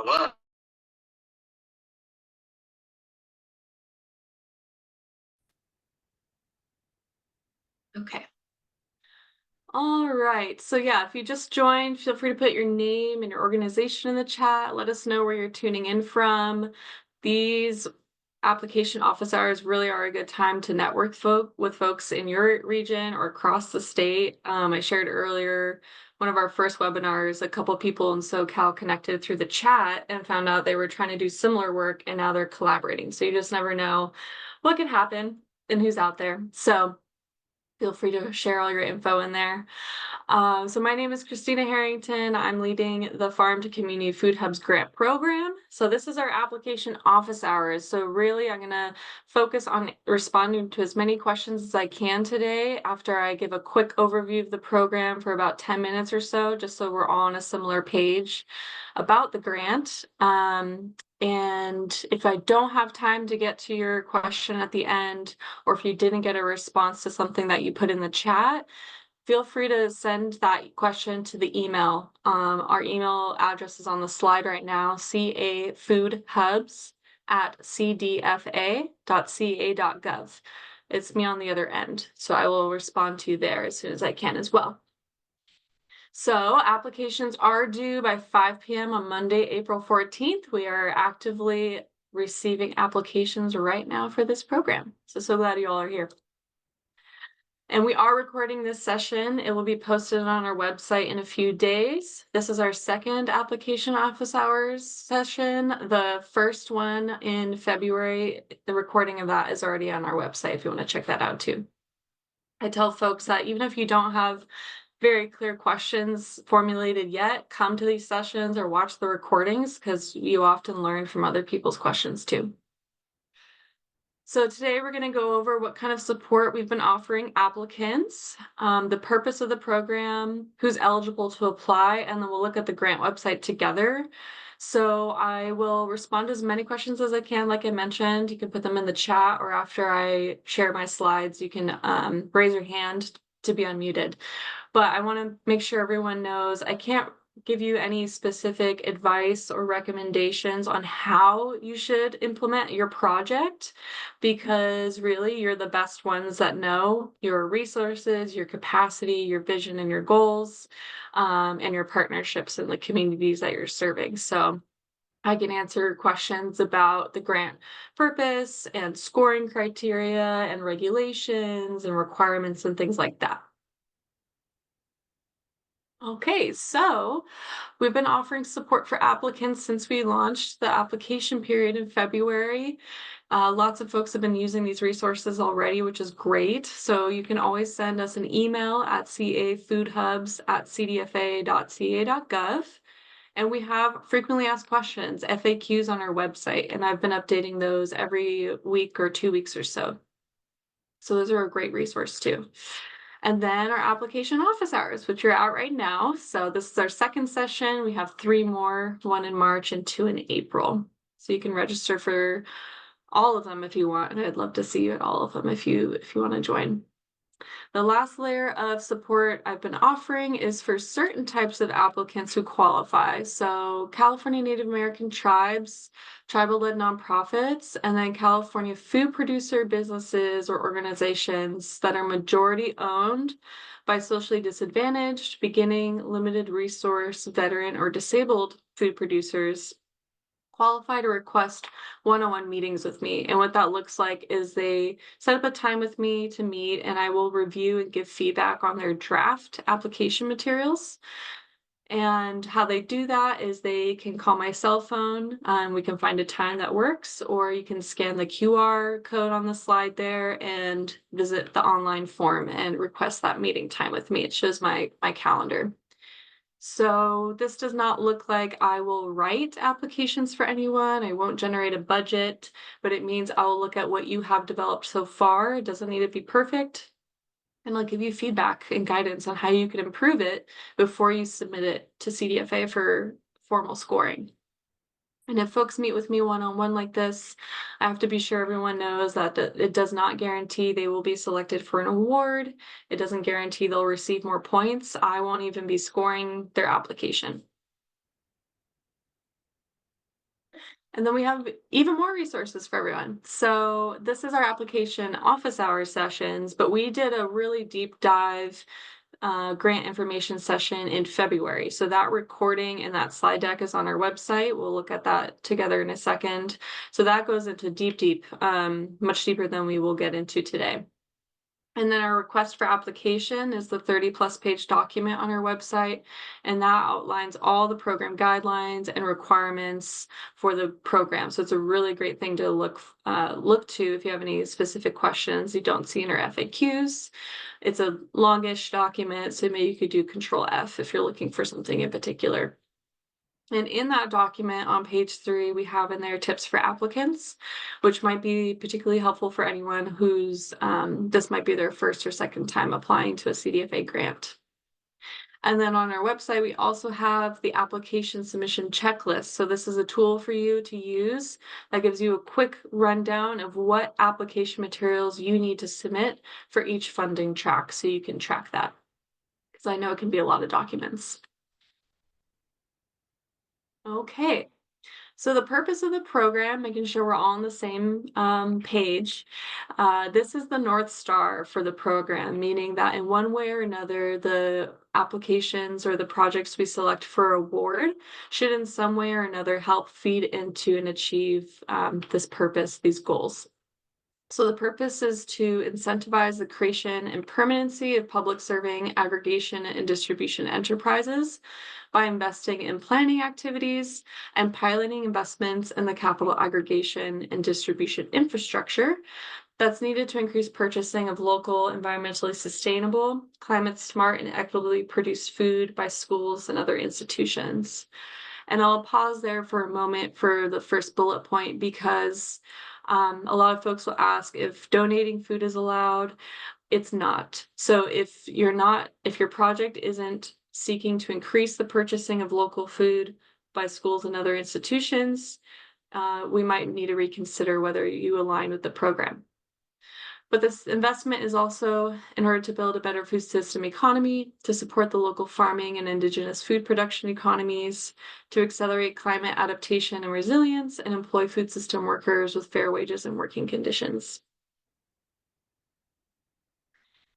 Hello. Okay. All right. So yeah, if you just joined, feel free to put your name and your organization in the chat. Let us know where you're tuning in from. These application office hours really are a good time to network with folks in your region or across the state. I shared earlier one of our first webinars, a couple people in SoCal connected through the chat and found out they were trying to do similar work and now they're collaborating. So you just never know what could happen and who's out there. So feel free to share all your info in there. So my name is Christina Harrington. I'm leading the Farm to Community Food Hubs grant program. So this is our application office hours. So really, I'm going to focus on responding to as many questions as I can today after I give a quick overview of the program for about 10 minutes or so, just so we're all on a similar page about the grant. And if I don't have time to get to your question at the end, or if you didn't get a response to something that you put in the chat, feel free to send that question to the email. Our email address is on the slide right now, cafoodhubs@cdfa.ca.gov. It's me on the other end, so I will respond to you there as soon as I can as well. So applications are due by 5 p.m. on Monday, April 14th. We are actively receiving applications right now for this program. So glad you all are here. And we are recording this session. It will be posted on our website in a few days. This is our second application office hours session. The first one in February, the recording of that is already on our website if you want to check that out too. I tell folks that even if you don't have very clear questions formulated yet, come to these sessions or watch the recordings because you often learn from other people's questions too. So today we're going to go over what kind of support we've been offering applicants, the purpose of the program, who's eligible to apply, and then we'll look at the grant website together. So I will respond to as many questions as I can. Like I mentioned, you can put them in the chat, or after I share my slides, you can raise your hand to be unmuted. But I want to make sure everyone knows I can't give you any specific advice or recommendations on how you should implement your project, because really you're the best ones that know your resources, your capacity, your vision, and your goals, and your partnerships in the communities that you're serving. So I can answer questions about the grant purpose and scoring criteria and regulations and requirements and things like that. Okay, so we've been offering support for applicants since we launched the application period in February. Lots of folks have been using these resources already, which is great. So you can always send us an email at cafoodhubs@cdfa.ca.gov. And we have frequently asked questions, FAQs on our website, and I've been updating those every week or 2 weeks or so. So those are a great resource too. And then our application office hours, which are out right now. So this is our second session. We have 3 more, 1 in March and 2 in April. So you can register for all of them if you want. And I'd love to see you at all of them if you want to join. The last layer of support I've been offering is for certain types of applicants who qualify. So California Native American tribes, tribal-led nonprofits, and then California food producer businesses or organizations that are majority owned by socially disadvantaged, beginning, limited resource, veteran, or disabled food producers qualify to request one-on-one meetings with me. And what that looks like is they set up a time with me to meet, and I will review and give feedback on their draft application materials. And how they do that is they can call my cell phone and we can find a time that works, or you can scan the QR code on the slide there and visit the online form and request that meeting time with me. It shows my calendar. So this does not look like I will write applications for anyone. I won't generate a budget, but it means I'll look at what you have developed so far. It doesn't need to be perfect. And I'll give you feedback and guidance on how you can improve it before you submit it to CDFA for formal scoring. And if folks meet with me one-on-one like this, I have to be sure everyone knows that it does not guarantee they will be selected for an award. It doesn't guarantee they'll receive more points. I won't even be scoring their application. And then we have even more resources for everyone. So this is our application office hours sessions, but we did a really deep dive grant information session in February. So that recording and that slide deck is on our website. We'll look at that together in a second. So that goes into deep, much deeper than we will get into today. And then our request for application is the 30+ page document on our website, and that outlines all the program guidelines and requirements for the program. So it's a really great thing to look to if you have any specific questions you don't see in our FAQs. It's a longish document, so maybe you could do Control F if you're looking for something in particular. And in that document on page 3, we have in there tips for applicants, which might be particularly helpful for anyone who's this might be their first or second time applying to a CDFA grant. And then on our website, we also have the application submission checklist. So this is a tool for you to use that gives you a quick rundown of what application materials you need to submit for each funding track, so you can track that, because I know it can be a lot of documents. Okay, so the purpose of the program, making sure we're all on the same page, this is the North Star for the program, meaning that in one way or another, the applications or the projects we select for award should in some way or another help feed into and achieve this purpose, these goals. So the purpose is to incentivize the creation and permanency of public serving aggregation and distribution enterprises by investing in planning activities and piloting investments in the capital aggregation and distribution infrastructure that's needed to increase purchasing of local, environmentally sustainable, climate smart, and equitably produced food by schools and other institutions. And I'll pause there for a moment for the first bullet point, because a lot of folks will ask if donating food is allowed. It's not. So if your project isn't seeking to increase the purchasing of local food by schools and other institutions, we might need to reconsider whether you align with the program. But this investment is also in order to build a better food system economy, to support the local farming and indigenous food production economies, to accelerate climate adaptation and resilience, and employ food system workers with fair wages and working conditions.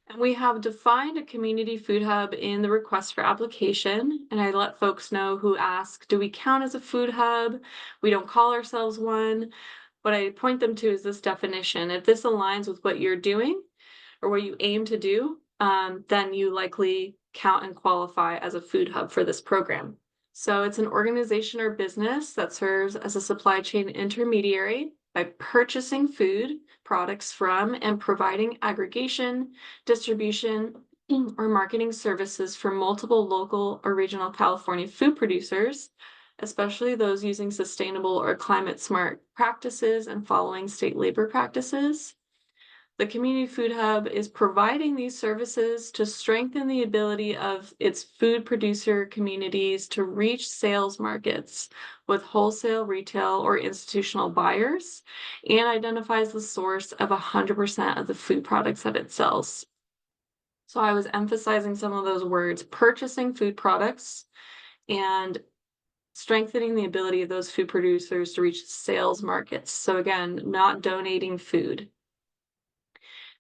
And we have defined a community food hub in the request for application, and I let folks know who ask, do we count as a food hub? We don't call ourselves one. What I point them to is this definition. If this aligns with what you're doing or what you aim to do, then you likely count and qualify as a food hub for this program. So it's an organization or business that serves as a supply chain intermediary by purchasing food products from and providing aggregation, distribution, or marketing services for multiple local or regional California food producers, especially those using sustainable or climate smart practices and following state labor practices. The Community Food Hub is providing these services to strengthen the ability of its food producer communities to reach sales markets with wholesale, retail, or institutional buyers, and identifies the source of 100% of the food products that it sells. So I was emphasizing some of those words: purchasing food products and strengthening the ability of those food producers to reach sales markets. So again, not donating food.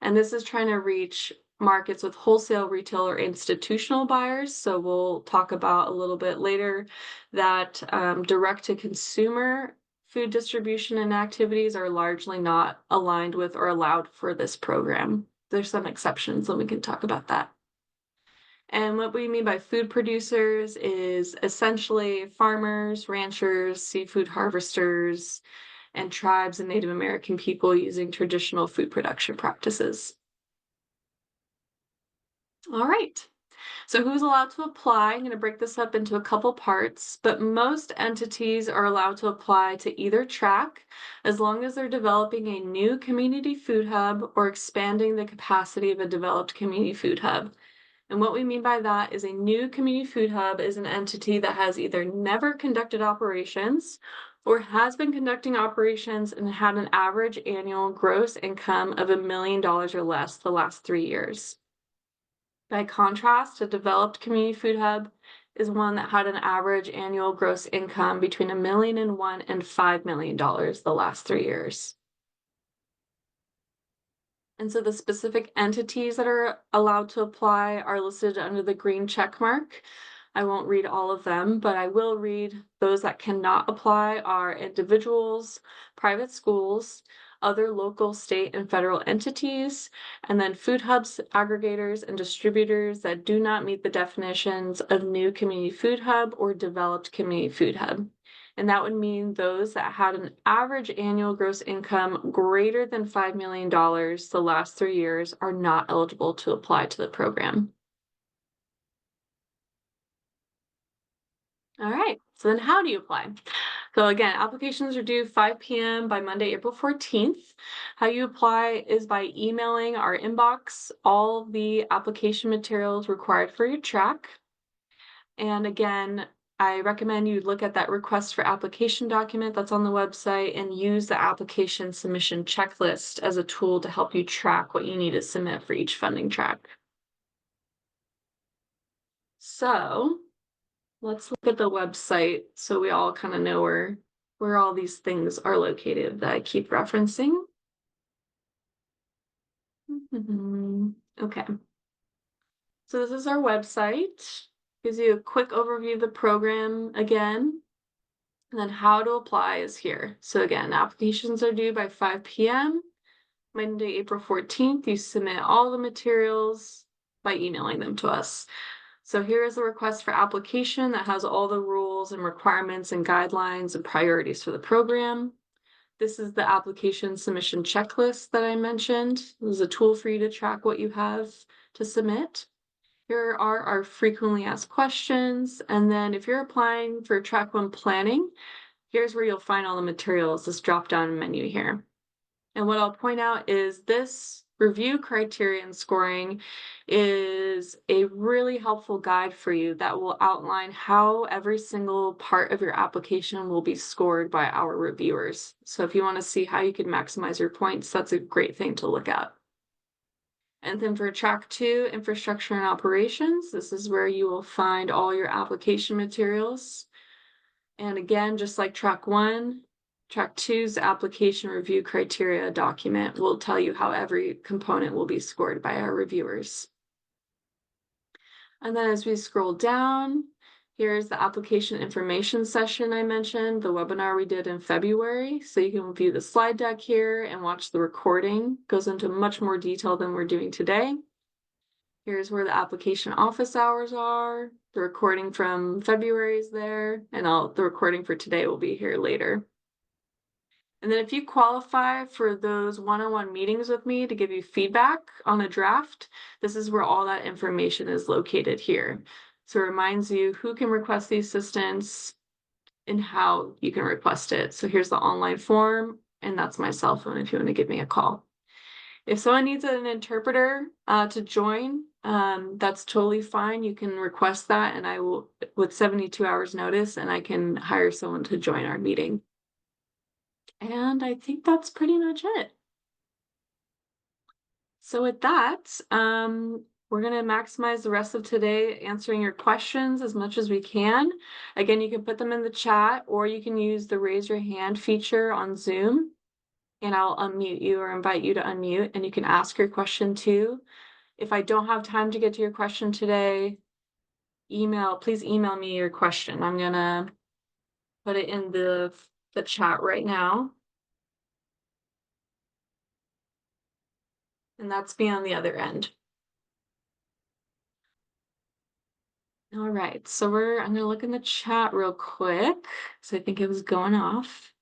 And this is trying to reach markets with wholesale, retail, or institutional buyers. So we'll talk about a little bit later that direct-to-consumer food distribution and activities are largely not aligned with or allowed for this program. There's some exceptions, and we can talk about that. And what we mean by food producers is essentially farmers, ranchers, seafood harvesters, and tribes and Native American people using traditional food production practices. All right. So who's allowed to apply? I'm going to break this up into a couple parts, but most entities are allowed to apply to either track as long as they're developing a new community food hub or expanding the capacity of a developed community food hub. And what we mean by that is a new community food hub is an entity that has either never conducted operations or has been conducting operations and had an average annual gross income of $1 million or less the last 3 years. By contrast, a developed community food hub is one that had an average annual gross income between $1,000,001 and $5 million the last 3 years. And so the specific entities that are allowed to apply are listed under the green check mark. I won't read all of them, but I will read those that cannot apply are individuals, private schools, other local, state, and federal entities, and then food hubs, aggregators, and distributors that do not meet the definitions of new community food hub or developed community food hub. And that would mean those that had an average annual gross income greater than $5 million the last 3 years are not eligible to apply to the program. All right, so then how do you apply? So again, applications are due 5 p.m. by Monday, April 14th. How you apply is by emailing our inbox all the application materials required for your track. And again, I recommend you look at that request for application document that's on the website and use the application submission checklist as a tool to help you track what you need to submit for each funding track. So let's look at the website so we all kind of know where all these things are located that I keep referencing. Okay. So this is our website. Gives you a quick overview of the program again. And then how to apply is here. So again, applications are due by 5 p.m. Monday, April 14th. You submit all the materials by emailing them to us. So here is the request for application that has all the rules and requirements and guidelines and priorities for the program. This is the application submission checklist that I mentioned. This is a tool for you to track what you have to submit. Here are our frequently asked questions. And then if you're applying for Track 1 planning, here's where you'll find all the materials, this drop-down menu here. And what I'll point out is this review criteria and scoring is a really helpful guide for you that will outline how every single part of your application will be scored by our reviewers. So if you want to see how you can maximize your points, that's a great thing to look at. And then for Track 2, Infrastructure and Operations, this is where you will find all your application materials. And again, just like Track 1, Track 2's application review criteria document will tell you how every component will be scored by our reviewers. And then as we scroll down, here's the application information session I mentioned, the webinar we did in February. So you can view the slide deck here and watch the recording. It goes into much more detail than we're doing today. Here's where the application office hours are. The recording from February is there, and the recording for today will be here later. And then if you qualify for those one-on-one meetings with me to give you feedback on a draft, this is where all that information is located here. So it reminds you who can request the assistance and how you can request it. So here's the online form, and that's my cell phone if you want to give me a call. If someone needs an interpreter to join, that's totally fine. You can request that, and I will, with 72 hours notice, and I can hire someone to join our meeting. And I think that's pretty much it. So with that, we're going to maximize the rest of today answering your questions as much as we can. Again, you can put them in the chat, or you can use the raise your hand feature on Zoom, and I'll unmute you or invite you to unmute, and you can ask your question too. If I don't have time to get to your question today, please email me your question. I'm going to put it in the chat right now. And that's me on the other end. All right, so I'm gonna look in the chat real quick. So I think it was going off.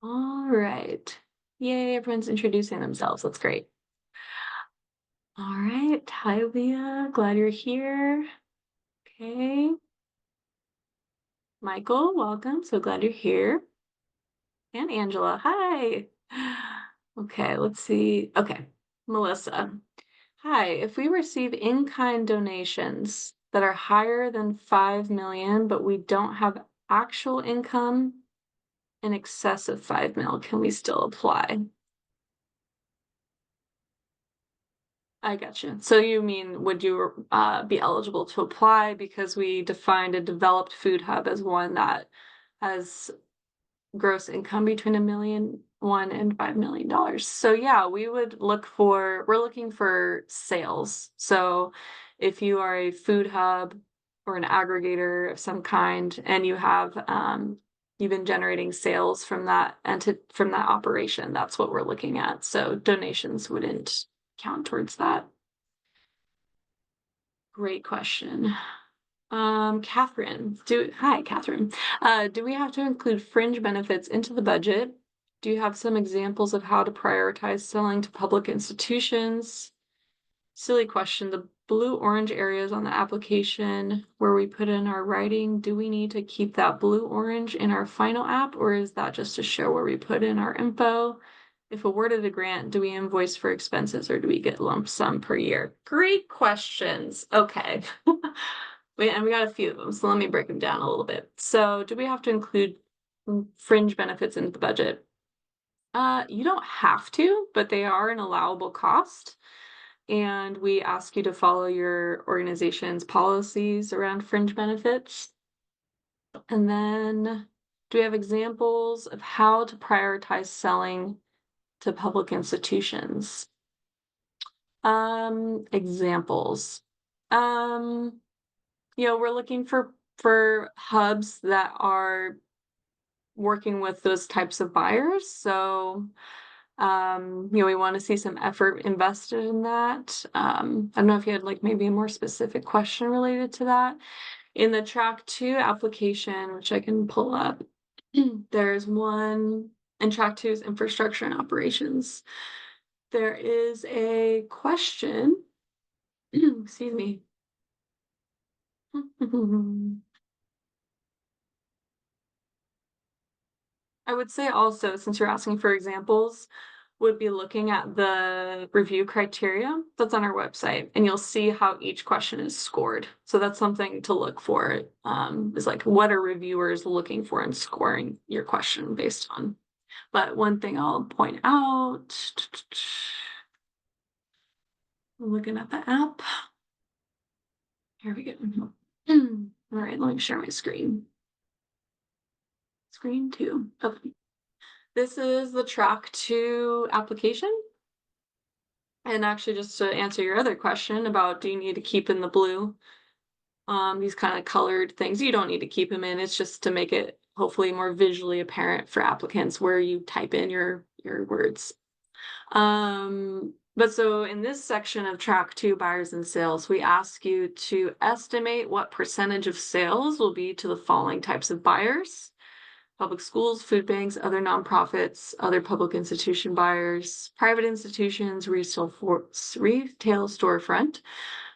All right. Yay, everyone's introducing themselves. That's great. All right, hi Leah, glad you're here. Okay. Michael, welcome. So glad you're here. And Angela, hi. Okay, let's see. Okay, Melissa. Hi, if we receive in-kind donations that are higher than 5 million, but we don't have actual income in excess of 5 mil, can we still apply? I got you. So you mean, would you be eligible to apply because we defined a developed food hub as one that has gross income between $1 million and $5 million. So yeah, we're looking for sales. So if you are a food hub or an aggregator of some kind and you've been generating sales from from that operation, that's what we're looking at. So donations wouldn't count towards that. Great question. Hi, Catherine. Do we have to include fringe benefits into the budget? Do you have some examples of how to prioritize selling to public institutions? Silly question. The blue-orange areas on the application where we put in our writing, do we need to keep that blue-orange in our final app, or is that just to show where we put in our info? If awarded a grant, do we invoice for expenses or do we get lump sum per year? Great questions. Okay. And we got a few of them, so let me break them down a little bit. So do we have to include fringe benefits in the budget? You don't have to, but they are an allowable cost. And we ask you to follow your organization's policies around fringe benefits. And then do we have examples of how to prioritize selling to public institutions? Examples. We're looking for hubs that are working with those types of buyers. So, we want to see some effort invested in that. I don't know if you had like maybe a more specific question related to that. In the track 2 application, which I can pull up, there's one in track 2 is infrastructure and operations. There is a question, excuse me. I would say also, since you're asking for examples, would be looking at the review criteria that's on our website, and you'll see how each question is scored. So that's something to look for, is like, what are reviewers looking for in scoring your question based on? But one thing I'll point out, I'm looking at the app. Here we go. All right, let me share my screen. Screen 2. Okay. This is the track 2 application. And actually, just to answer your other question about do you need to keep in the blue, these kind of colored things, you don't need to keep them in. It's just to make it hopefully more visually apparent for applicants where you type in your words. But so in this section of track 2 buyers and sales, we ask you to estimate what percentage of sales will be to the following types of buyers: public schools, food banks, other nonprofits, other public institution buyers, private institutions, retail storefront,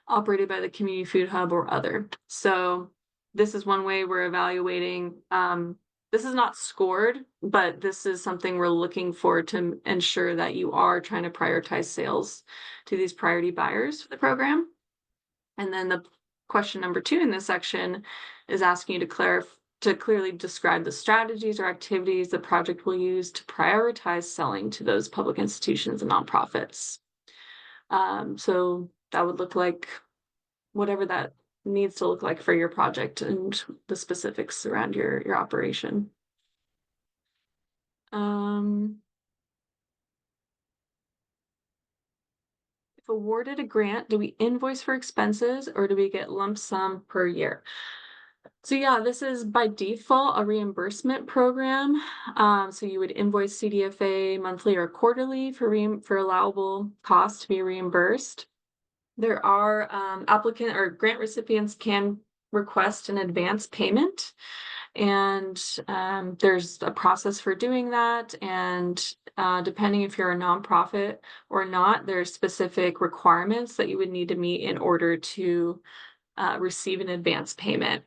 operated by the community food hub or other. So this is one way we're evaluating. This is not scored, but this is something we're looking for to ensure that you are trying to prioritize sales to these priority buyers for the program. And then the question number 2 in this section is asking you to clearly describe the strategies or activities the project will use to prioritize selling to those public institutions and nonprofits. So that would look like whatever that needs to look like for your project and the specifics around your operation. If awarded a grant, do we invoice for expenses or do we get lump sum per year? So yeah, this is by default a reimbursement program. So you would invoice CDFA monthly or quarterly for allowable costs to be reimbursed. There are applicant or grant recipients can request an advance payment, and there's a process for doing that. And depending if you're a nonprofit or not, there's specific requirements that you would need to meet in order to receive an advance payment.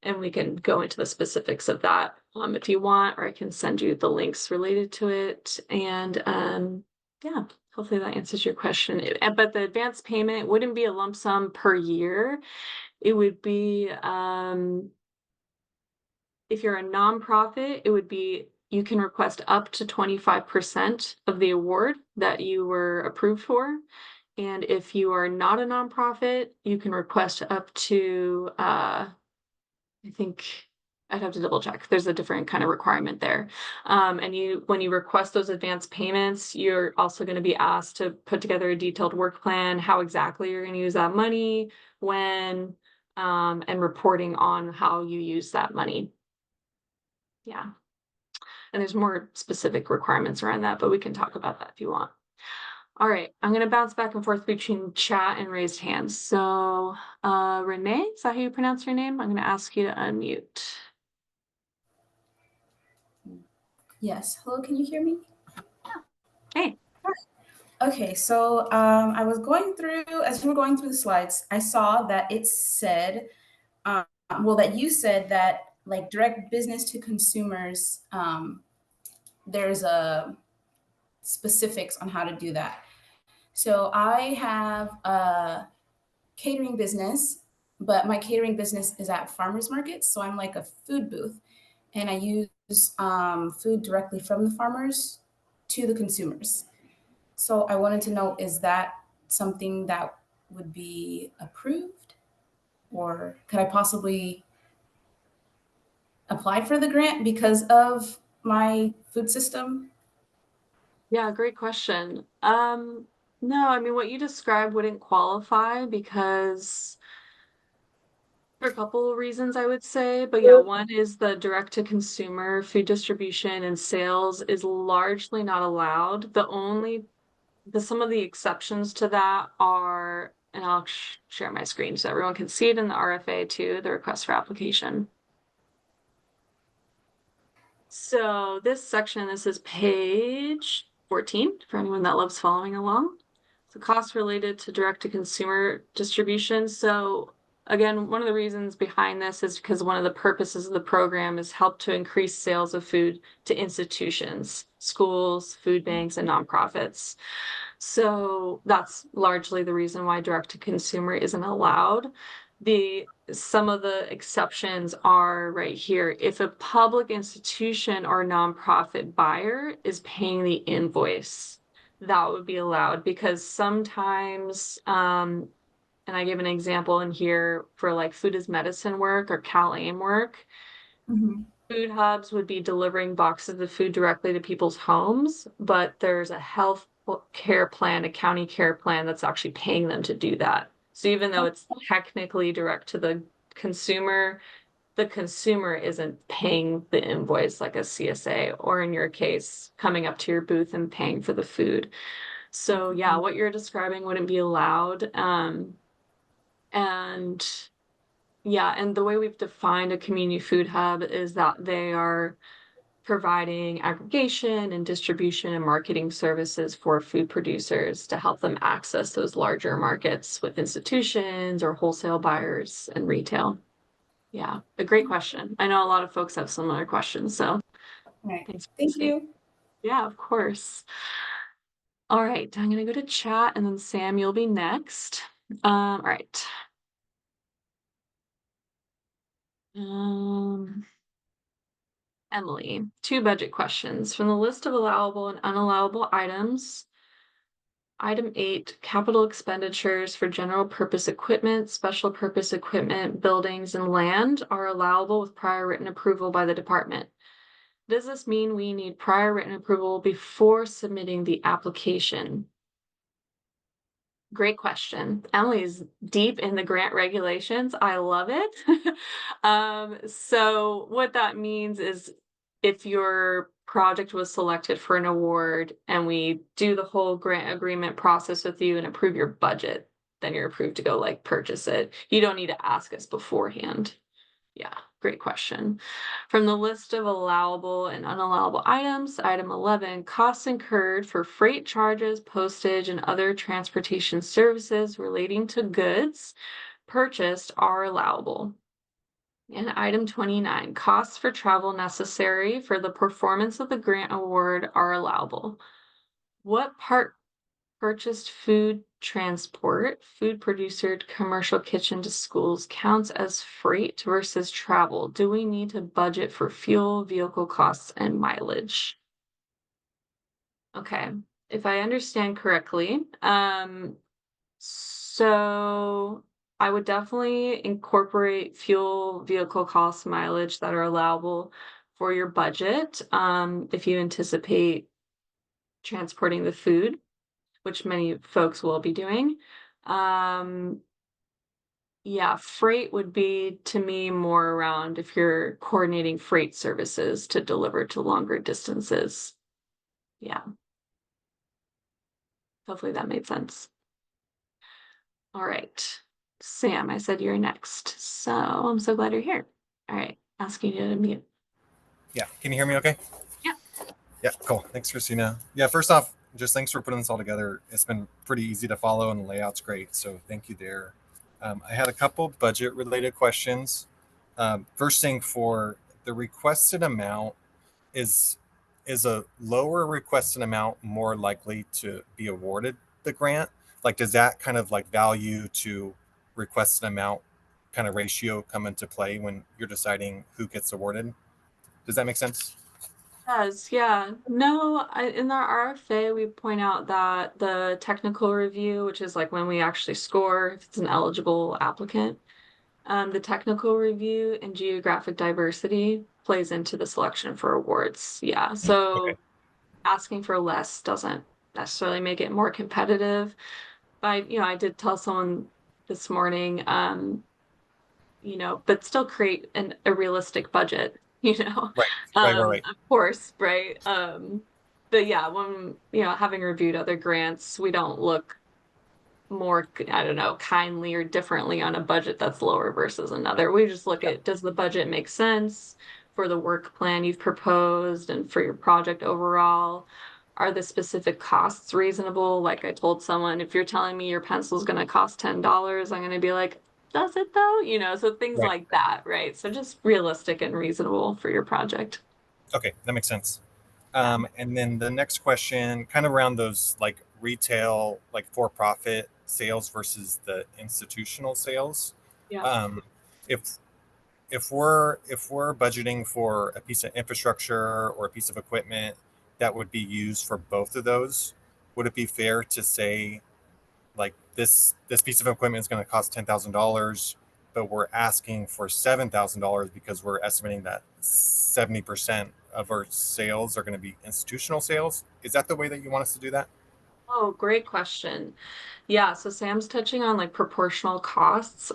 And we can go into the specifics of that if you want, or I can send you the links related to it. And yeah, hopefully that answers your question. But the advance payment wouldn't be a lump sum per year. It would be, if you're a nonprofit, it would be, you can request up to 25% of the award that you were approved for. And if you are not a nonprofit, you can request up to, I think I'd have to double check. There's a different kind of requirement there. And when you request those advance payments, you're also going to be asked to put together a detailed work plan, how exactly you're going to use that money, when, and reporting on how you use that money. Yeah. And there's more specific requirements around that, but we can talk about that if you want. All right, I'm going to bounce back and forth between chat and raised hands. So, Renee, is that how you pronounce your name? I'm going to ask you to unmute. Yes. Hello, can you hear me? Hey. Okay, so I was going through, as you were going through the slides, I saw that it said, that you said that like direct business to consumers, there's a specifics on how to do that. So I have a catering business, but my catering business is at farmers markets. So I'm like a food booth, and I use food directly from the farmers to the consumers. So I wanted to know, is that something that would be approved, or could I possibly apply for the grant because of my food system? Yeah, great question. No, I mean, what you described wouldn't qualify because for a couple of reasons, I would say. But yeah, one is the direct to consumer food distribution and sales is largely not allowed. Some of the exceptions to that are, and I'll share my screen so everyone can see it in the RFA too, the request for application. So this is page 14 for anyone that loves following along. So costs related to direct to consumer distribution. So again, one of the reasons behind this is because one of the purposes of the program is help to increase sales of food to institutions, schools, food banks, and nonprofits. So that's largely the reason why direct to consumer isn't allowed. Some of the exceptions are right here. If a public institution or nonprofit buyer is paying the invoice, that would be allowed because sometimes, and I give an example in here for like food is medicine work or CalAIM work. Mhm. Food hubs would be delivering boxes of food directly to people's homes, but there's a health care plan, a county care plan that's actually paying them to do that. So even though it's technically direct to the consumer isn't paying the invoice like a CSA, or in your case, coming up to your booth and paying for the food. So yeah, what you're describing wouldn't be allowed. And yeah, and the way we've defined a community food hub is that they are providing aggregation and distribution and marketing services for food producers to help them access those larger markets with institutions or wholesale buyers and retail. Yeah, a great question. I know a lot of folks have similar questions, so All right. thanks for Thank asking. you. Yeah, of course. All right, I'm gonna go to chat and then Sam, you'll be next. All right. Emily, 2 budget questions. From the list of allowable and unallowable items, Item 8, capital expenditures for general purpose equipment, special purpose equipment, buildings, and land are allowable with prior written approval by the department. Does this mean we need prior written approval before submitting the application? Great question. Emily's deep in the grant regulations. I love it. So what that means is if your project was selected for an award and we do the whole grant agreement process with you and approve your budget, then you're approved to go like purchase it. You don't need to ask us beforehand. Yeah, great question. From the list of allowable and unallowable items, item 11, costs incurred for freight charges, postage, and other transportation services relating to goods purchased are allowable. And item 29, costs for travel necessary for the performance of the grant award are allowable. What part purchased food transport, food producer to commercial kitchen to schools counts as freight versus travel? Do we need to budget for fuel, vehicle costs, and mileage? Okay, if I understand correctly, So I would definitely incorporate fuel, vehicle cost, mileage that are allowable for your budget. If you anticipate transporting the food, which many folks will be doing. Um, yeah, freight would be to me more around if you're coordinating freight services to deliver to longer distances. Yeah, hopefully that made sense. All right. Sam, I said you're next. So I'm so glad you're here. All right. Asking you to mute. Yeah. Can you hear me okay? Yeah. Yeah, cool. Thanks, Christina. Yeah, first off, just thanks for putting this all together. It's been pretty easy to follow and the layout's great. So thank you there. I had a couple budget related questions. First thing for the requested amount is is a lower requested amount more likely to be awarded the grant? Like, does that kind of like value to requested amount kind of ratio come into play when you're deciding who gets awarded? Does that make sense? Does, yeah. No, in our RFA, we point out that the technical review, which is like when we actually score if it's an eligible applicant, the technical review and geographic diversity plays into the selection for awards. Yeah. Okay. So asking for less doesn't necessarily make it more competitive. But, I did tell someone this morning, but still create a realistic budget, Right. Right. of course, right? But yeah, when, having reviewed other grants, we don't look more, I don't know, kindly or differently on a budget that's lower versus another. We just look at, does the budget make sense for the work plan you've proposed and for your project overall? Are the specific costs reasonable? Like I told someone, if you're telling me your pencil is going to cost $10, I'm going to be like, does it though? So things Right. like that, right? So just realistic and reasonable for your project. Okay, that makes sense. Yeah. And then the next question, kind of around those like retail, like for-profit sales versus the institutional sales. Yeah. Um, if if we're budgeting for a piece of infrastructure or a piece of equipment that would be used for both of those, would it be fair to say like this piece of equipment is going to cost $10,000, but we're asking for $7,000 because we're estimating that 70% of our sales are going to be institutional sales? Is that the way that you want us to do that? Oh, great question. Yeah, so Sam's touching on like proportional costs.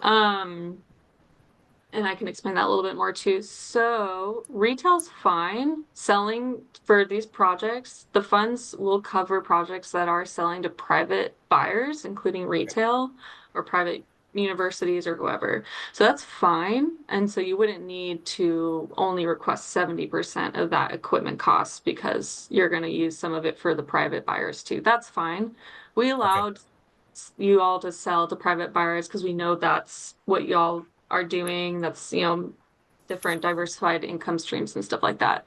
And I can explain that a little bit more too. So, retail's fine. Selling for these projects, the funds will cover projects that are selling to private buyers, including retail or private universities or whoever. So that's fine. And so you wouldn't need to only request 70% of that equipment cost because you're going to use some of it for the private buyers too. That's fine. We Okay. allowed you all to sell to private buyers because we know that's what y'all are doing. That's, different diversified income streams and stuff like that.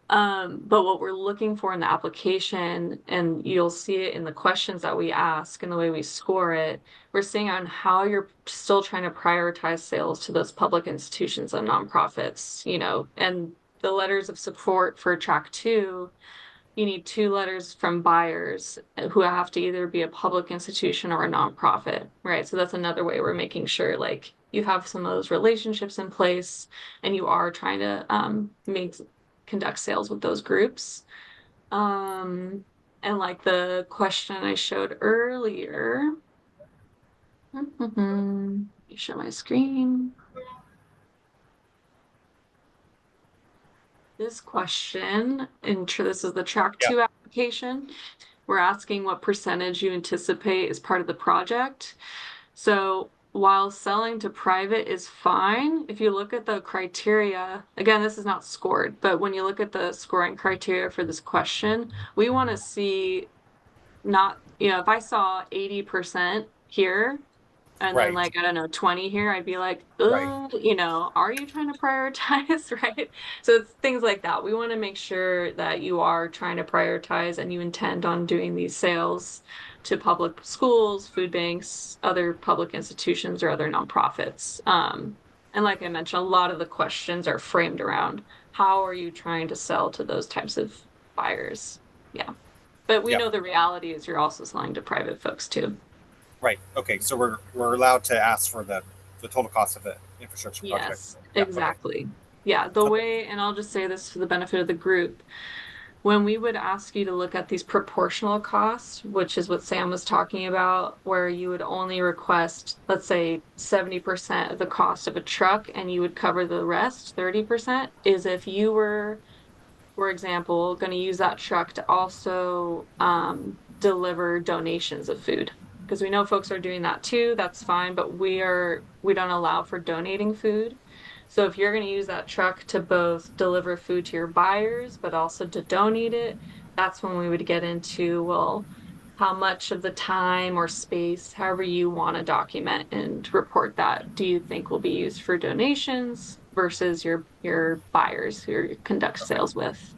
But what we're looking for in the application, and you'll see it in the questions that we ask and the way we score it, we're seeing on how you're still trying to prioritize sales to those public institutions and nonprofits, and the letters of support for track two, you need two letters from buyers who have to either be a public institution or a nonprofit, right? So that's another way we're making sure like you have some of those relationships in place and you are trying to conduct sales with those groups. And like the question I showed earlier, let me show my screen. This question, and sure this is the track Yeah. two application. We're asking what percentage you anticipate is part of the project. So while selling to private is fine, if you look at the criteria, again, this is not scored, but when you look at the scoring criteria for this question, we want to see not, if I saw 80% here, and then Right. like, I don't know, 20 here, I'd be like, Right. oh, are you trying to prioritize, right? So it's things like that. We want to make sure that you are trying to prioritize and you intend on doing these sales to public schools, food banks, other public institutions, or other nonprofits. And like I mentioned, a lot of the questions are framed around how are you trying to sell to those types of buyers? Yeah. But we Yeah. know the reality is you're also selling to private folks too. Right. Okay. So we're allowed to ask for the total cost of the infrastructure project. Yes, Yeah, okay. exactly. Yeah, the way, and I'll just say this for the benefit of the group, when we would ask you to look at these proportional costs, which is what Sam was talking about, where you would only request, let's say, 70% of the cost of a truck and you would cover the rest, 30%, is if you were, for example, going to use that truck to also deliver donations of food. Because we know folks are doing that too, that's fine, but we don't allow for donating food. So if you're going to use that truck to both deliver food to your buyers, but also to donate it, that's when we would get into, well, how much of the time or space, however you want to document and report that, do you think will be used for donations versus your buyers who you conduct sales with?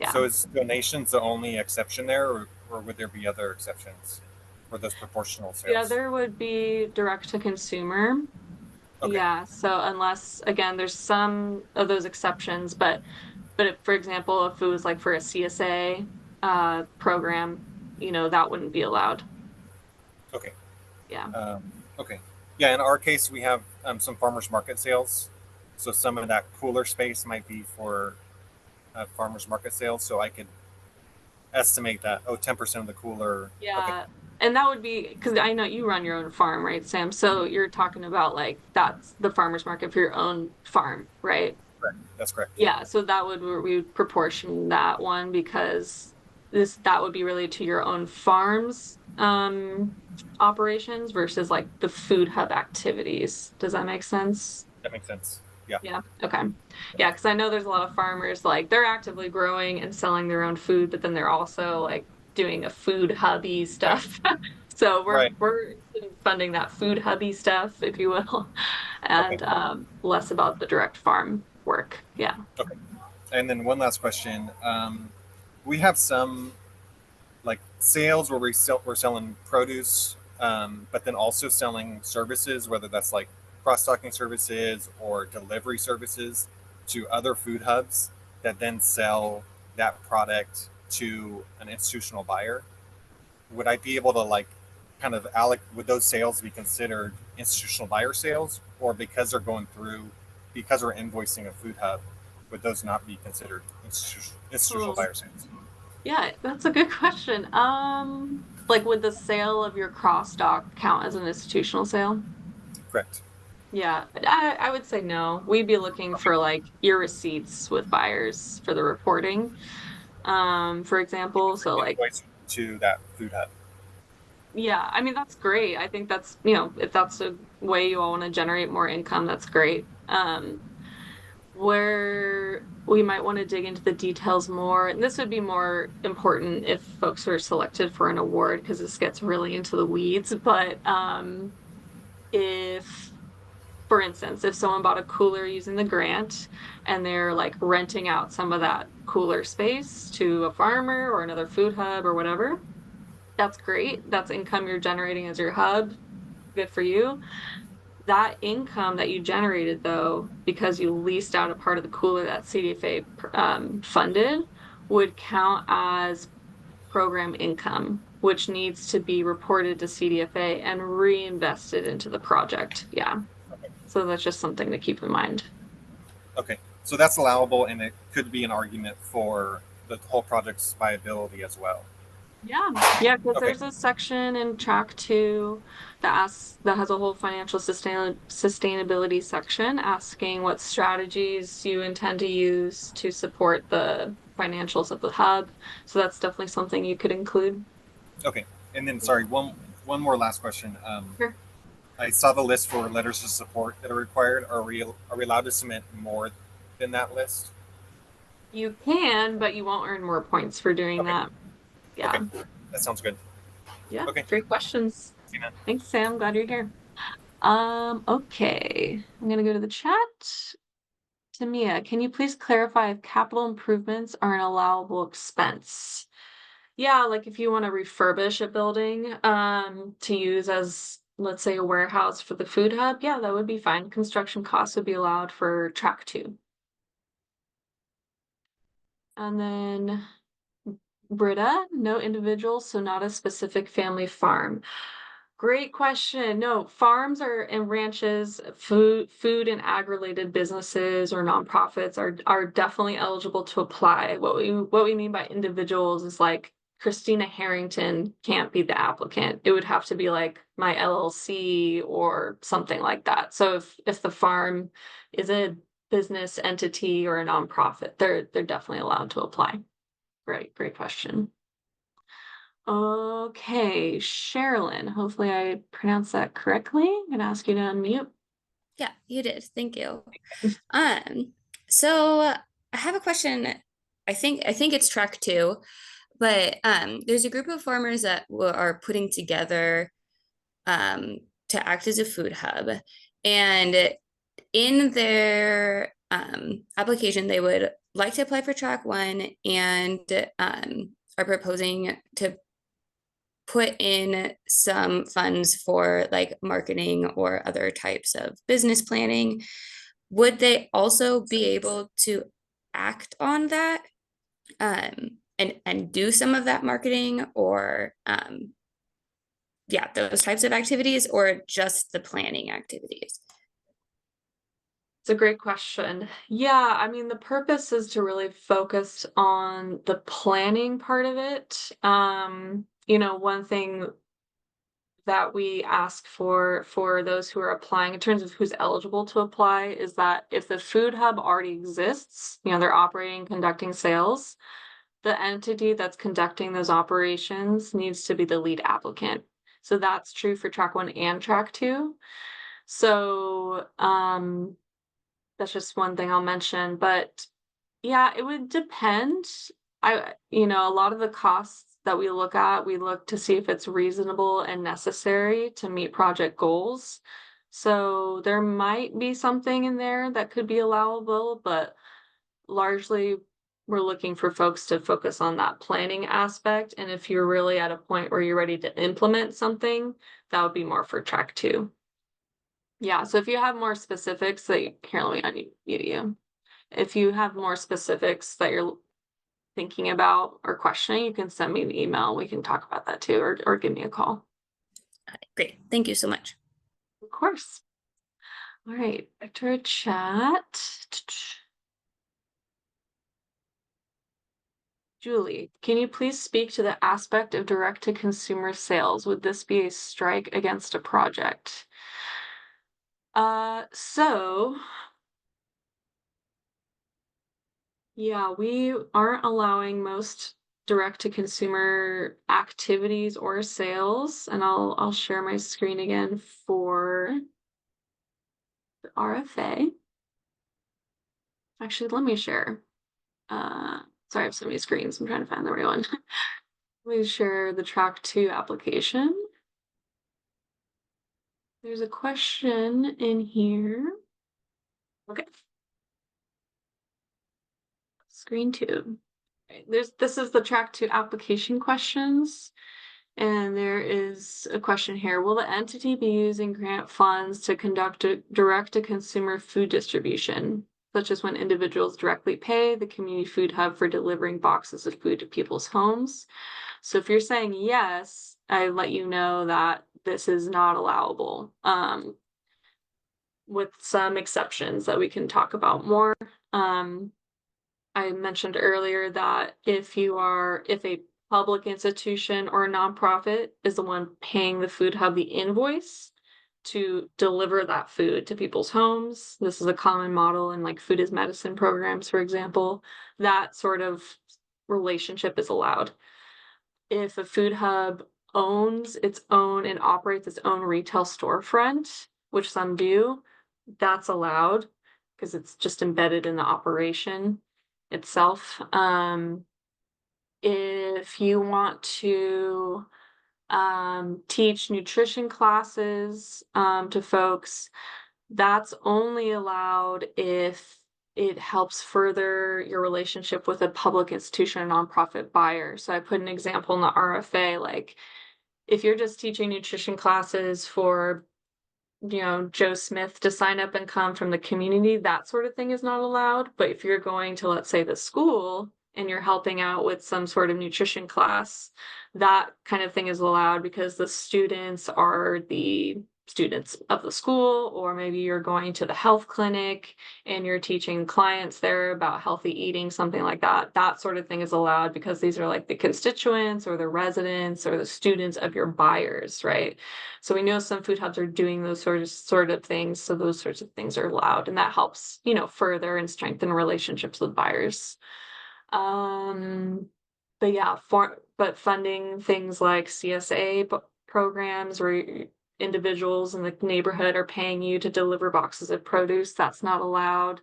Yeah. So is donations the only exception there, or would there be other exceptions for those proportional The sales? other would be direct to consumer. Okay. Yeah. So unless, again, there's some of those exceptions, but if, for example, if it was like for a CSA program, that wouldn't be allowed. Okay. Yeah. Okay. Yeah. In our case, we have some farmers market sales, so some of that cooler space might be for farmers market sales. So I could estimate that 10% of the cooler. Okay. Yeah. And that would be because I know you run your own farm, right, Sam? So you're talking about like that's the farmer's market for your own farm, right? Correct. That's correct. Yeah, so that would we would proportion that one because that would be related to your own farm's operations versus like the food hub activities. Does that make sense? That makes sense. Yeah. Yeah, okay. Yeah, because I know there's a lot of farmers like they're actively growing and selling their own food, but then they're also like doing a food hubby stuff. So Right. we're funding that food hubby stuff, if you will, Okay. and less about the direct farm work. Yeah. Okay. And then one last question. We have some like sales where we're selling produce, but then also selling services, whether that's like cross docking services or delivery services to other food hubs that then sell that product to an institutional buyer. Would I be able to like kind of would those sales be considered institutional buyer sales, or because we're invoicing a food hub, would those not be considered institutional Oh, buyer sales? yeah, that's a good question. Like would the sale of your cross dock count as an institutional sale? Correct. Yeah, I would say no. We'd be looking for like your receipts with buyers for the reporting. For example, so like Invoice to that food hub. yeah, I mean that's great. I think that's, if that's a way you all want to generate more income, that's great. Where we might want to dig into the details more, and this would be more important if folks are selected for an award because this gets really into the weeds, but if for instance, if someone bought a cooler using the grant and they're like renting out some of that cooler space to a farmer or another food hub or whatever, that's great. That's income you're generating as your hub. Good for you. That income that you generated, though, because you leased out a part of the cooler that CDFA funded, would count as program income, which needs to be reported to CDFA and reinvested into the project. Yeah. So that's just something to keep in mind. Okay, so that's allowable, and it could be an argument for the whole project's viability as well. Yeah, because Okay. there's a section in track 2 that has a whole financial sustainability section asking what strategies you intend to use to support the financials of the hub. So that's definitely something you could include. Okay, and then sorry, one more last question. Sure. I saw the list for letters of support that are required. Are we allowed to submit more than that list? You can, but you won't earn more points for doing Okay. that. Yeah. Okay, that sounds good. Yeah. Okay. Great questions. Tina. Thanks, Sam. Glad you're here. Okay. I'm gonna go to the chat. Tamia, can you please clarify if capital improvements are an allowable expense? Yeah, like if you want to refurbish a building to use as, let's say, a warehouse for the food hub, yeah, that would be fine. Construction costs would be allowed for track 2. And then Britta, no individual, so not a specific family farm. Great question. No, farms are and ranches, food and ag-related businesses or nonprofits are definitely eligible to apply. What we mean by individuals is like Christina Harrington can't be the applicant. It would have to be like my LLC or something like that. So if the farm is a business entity or a nonprofit, they're definitely allowed to apply. Great question. Okay, Sherilyn, hopefully I pronounced that correctly. I'm gonna ask you to unmute. Yeah, you did. Thank you. So I have a question. I think it's track 2, but there's a group of farmers that are putting together to act as a food hub, and in their application they would like to apply for track 1 and are proposing to put in some funds for like marketing or other types of business planning. Would they also be able to act on that and do some of that marketing or yeah, those types of activities, or just the planning activities? It's a great question. Yeah, I mean, the purpose is to really focus on the planning part of it. One thing that we ask for those who are applying in terms of who's eligible to apply is that if the food hub already exists, they're operating, conducting sales, the entity that's conducting those operations needs to be the lead applicant. So that's true for track 1 and track 2. So that's just one thing I'll mention, but yeah, it would depend. A lot of the costs that we look to see if it's reasonable and necessary to meet project goals. So there might be something in there that could be allowable, but largely we're looking for folks to focus on that planning aspect. And if you're really at a point where you're ready to implement something, that would be more for track 2. Yeah, so if you have more specifics that here, let me unmute you. If you have more specifics that you're thinking about or questioning, you can send me an email. We can talk about that too, or give me a call. Great. Thank you so much. Of course. All right, back to our chat. Julie, can you please speak to the aspect of direct-to-consumer sales? Would this be a strike against a project? So yeah, we aren't allowing most direct-to-consumer activities or sales, and I'll share my screen again for the RFA. Actually, let me share. Sorry, I have so many screens. I'm trying to find the right one. Let me share the track 2 application. There's a question in here. Okay. Screen 2. Okay, this is the track 2 application questions. And there is a question here. Will the entity be using grant funds to conduct a direct-to-consumer food distribution, such as when individuals directly pay the community food hub for delivering boxes of food to people's homes? So if you're saying yes, I let you know that this is not allowable, with some exceptions that we can talk about more. I mentioned earlier that if a public institution or a nonprofit is the one paying the food hub the invoice to deliver that food to people's homes, this is a common model in like food is medicine programs, for example, that sort of relationship is allowed. If a food hub owns its own and operates its own retail storefront, which some do, that's allowed because it's just embedded in the operation itself. If you want to teach nutrition classes to folks, that's only allowed if it helps further your relationship with a public institution or nonprofit buyer. So I put an example in the RFA, like if you're just teaching nutrition classes for Joe Smith to sign up and come from the community, that sort of thing is not allowed. But if you're going to, let's say, the school and you're helping out with some sort of nutrition class, that kind of thing is allowed because the students are the students of the school, or maybe you're going to the health clinic and you're teaching clients there about healthy eating, something like that. That sort of thing is allowed because these are like the constituents or the residents or the students of your buyers, right? So we know some food hubs are doing those sort of things. So those sorts of things are allowed, and that helps, further and strengthen relationships with buyers. But yeah, but funding things like CSA programs where individuals in the neighborhood are paying you to deliver boxes of produce, that's not allowed.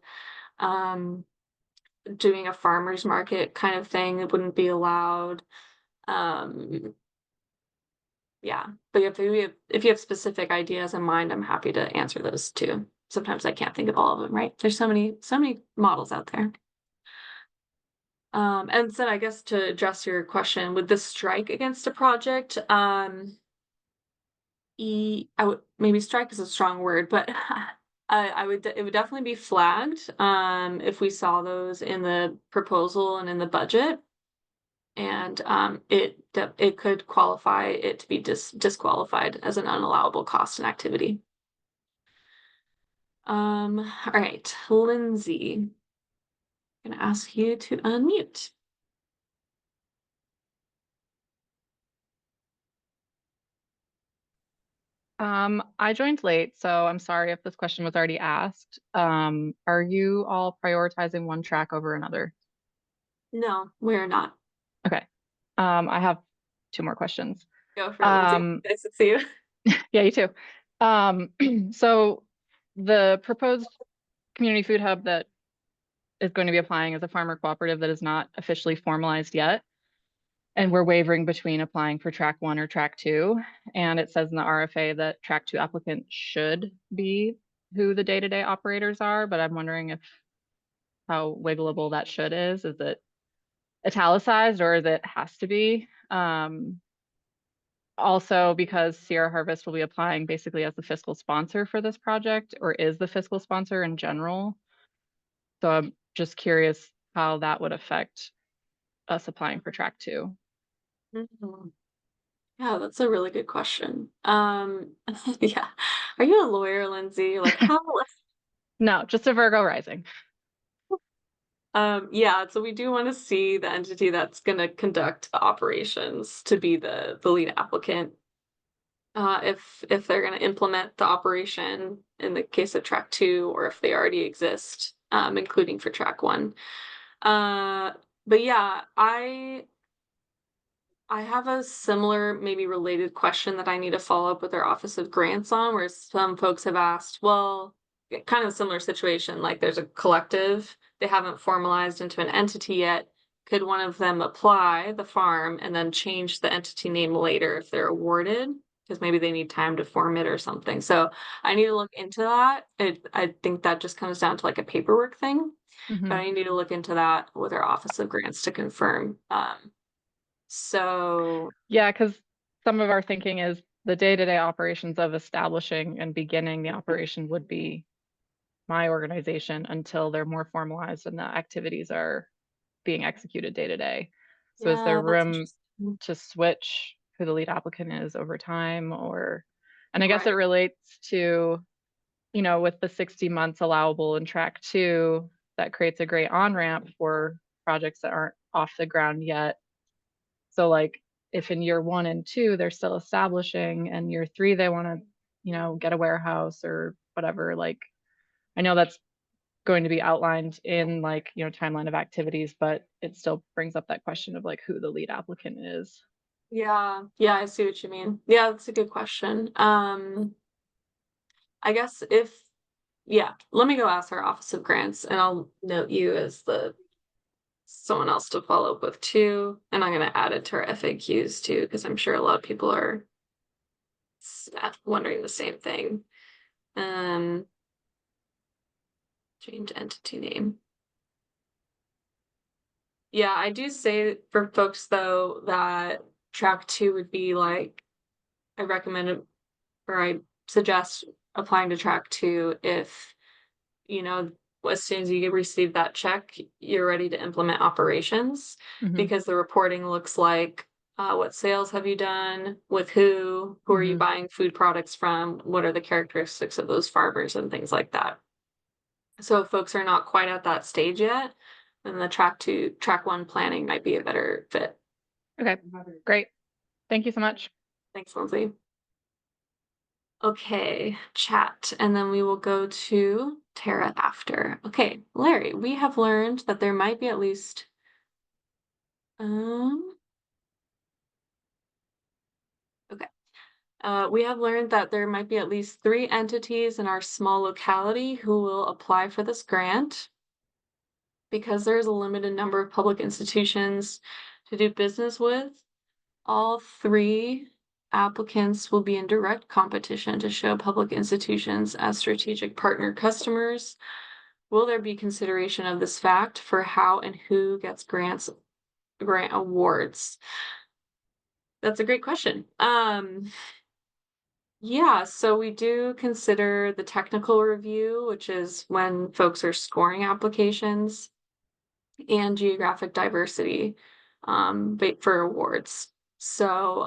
Doing a farmer's market kind of thing, it wouldn't be allowed. Yeah, but if you have specific ideas in mind, I'm happy to answer those too. Sometimes I can't think of all of them, right? There's so many models out there. And so I guess to address your question, with the strike against a project, maybe strike is a strong word, but it would definitely be flagged if we saw those in the proposal and in the budget, and it could qualify it to be disqualified as an unallowable cost and activity. All right, Lindsay, I'm gonna ask you to unmute. I joined late, so I'm sorry if this question was already asked. Are you all prioritizing one track over another? No, we're not. Okay. I have two more questions. Go for it, Lindsay. Nice to see you. Yeah, you too. So the proposed community food hub that is going to be applying as a farmer cooperative that is not officially formalized yet. And we're wavering between applying for track 1 or track 2. And it says in the RFA that track 2 applicant should be who the day-to-day operators are, but I'm wondering how wiggleable that should is. Is it italicized or is it has to be? Also, because Sierra Harvest will be applying basically as the fiscal sponsor for this project, or is the fiscal sponsor in general. So I'm just curious how that would affect us applying for track 2. Mhm. Yeah, that's a really good question. Yeah. Are you a lawyer, Lindsay? Like how? No, just a Virgo rising. Yeah, so we do want to see the entity that's going to conduct the operations to be the lead applicant. If they're going to implement the operation in the case of track 2, or if they already exist, including for track 1. But yeah, I have a similar, maybe related question that I need to follow up with our Office of Grants on, where some folks have asked, well, kind of similar situation, like there's a collective, they haven't formalized into an entity yet. Could one of them apply, the farm, and then change the entity name later if they're awarded? Because maybe they need time to form it or something. So I need to look into that. I think that just comes down to like a paperwork thing, but I need to look into that with our Office of Grants to confirm. So yeah, because some of our thinking is the day-to-day operations of establishing and beginning the operation would be my organization until they're more formalized and the activities are being executed day to day. So is there room to switch who the lead applicant is over time, or, and I guess it relates to, with the 60 months allowable in track 2, that creates a great on-ramp for projects that aren't off the ground yet. So like if in year 1 and 2 they're still establishing, and year 3 they want to get a warehouse or whatever, like I know that's going to be outlined in like timeline of activities, but it still brings up that question of like who the lead applicant is. Yeah, I see what you mean. Yeah, that's a good question. I guess let me go ask our Office of Grants, and I'll note you as someone else to follow up with too. And I'm going to add it to our FAQs too, because I'm sure a lot of people are wondering the same thing. Change entity name. Yeah, I do say for folks though that track 2 would be like, I recommend it, or I suggest applying to track 2 if as soon as you receive that check, you're ready to implement operations, Mhm. because the reporting looks like what sales have you done, with who are you Mhm. buying food products from, what are the characteristics of those farmers, and things like that. So if folks are not quite at that stage yet, then the track one planning might be a better fit. Okay, great. Thank you so much. Thanks, Lindsay. Okay, chat, and then we will go to Tara after. Okay, Larry, we have learned that there might be at least okay. We have learned that there might be at least 3 entities in our small locality who will apply for this grant. Because there's a limited number of public institutions to do business with, all 3 applicants will be in direct competition to show public institutions as strategic partner customers. Will there be consideration of this fact for how and who gets grant awards? That's a great question. Yeah, so we do consider the technical review, which is when folks are scoring applications, and geographic diversity for awards. So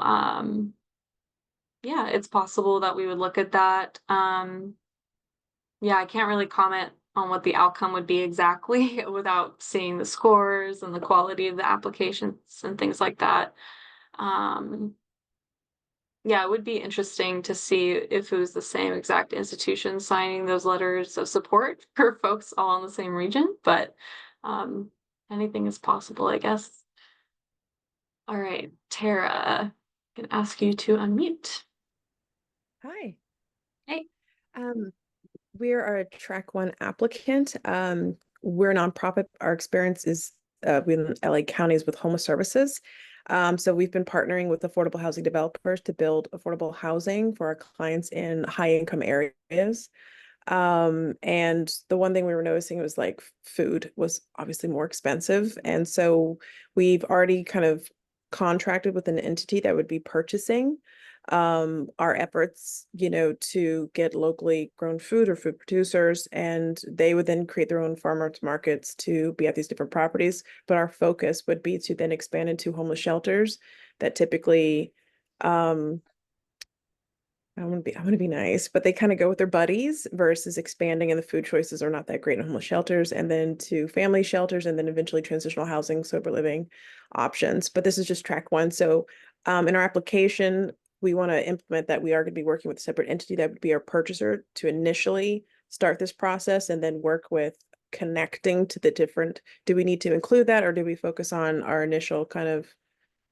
yeah, it's possible that we would look at that. Yeah, I can't really comment on what the outcome would be exactly without seeing the scores and the quality of the applications and things like that. Yeah, it would be interesting to see if it was the same exact institution signing those letters of support for folks all in the same region, but anything is possible, I guess. All right, Tara, I can ask you to unmute. Hi. Hey. We are a Track One applicant. We're a nonprofit. Our experience is within LA counties with homeless services. So we've been partnering with affordable housing developers to build affordable housing for our clients in high income areas. And the one thing we were noticing was like food was obviously more expensive. And so we've already kind of contracted with an entity that would be purchasing our efforts, to get locally grown food or food producers, and they would then create their own farmers markets to be at these different properties. But our focus would be to then expand into homeless shelters that typically, I want to be nice, but they kind of go with their buddies versus expanding, and the food choices are not that great in homeless shelters, and then to family shelters, and then eventually transitional housing, sober living options. But this is just track one. So in our application, we want to implement that we are going to be working with a separate entity that would be our purchaser to initially start this process, and then work with connecting to the different, do we need to include that, or do we focus on our initial kind of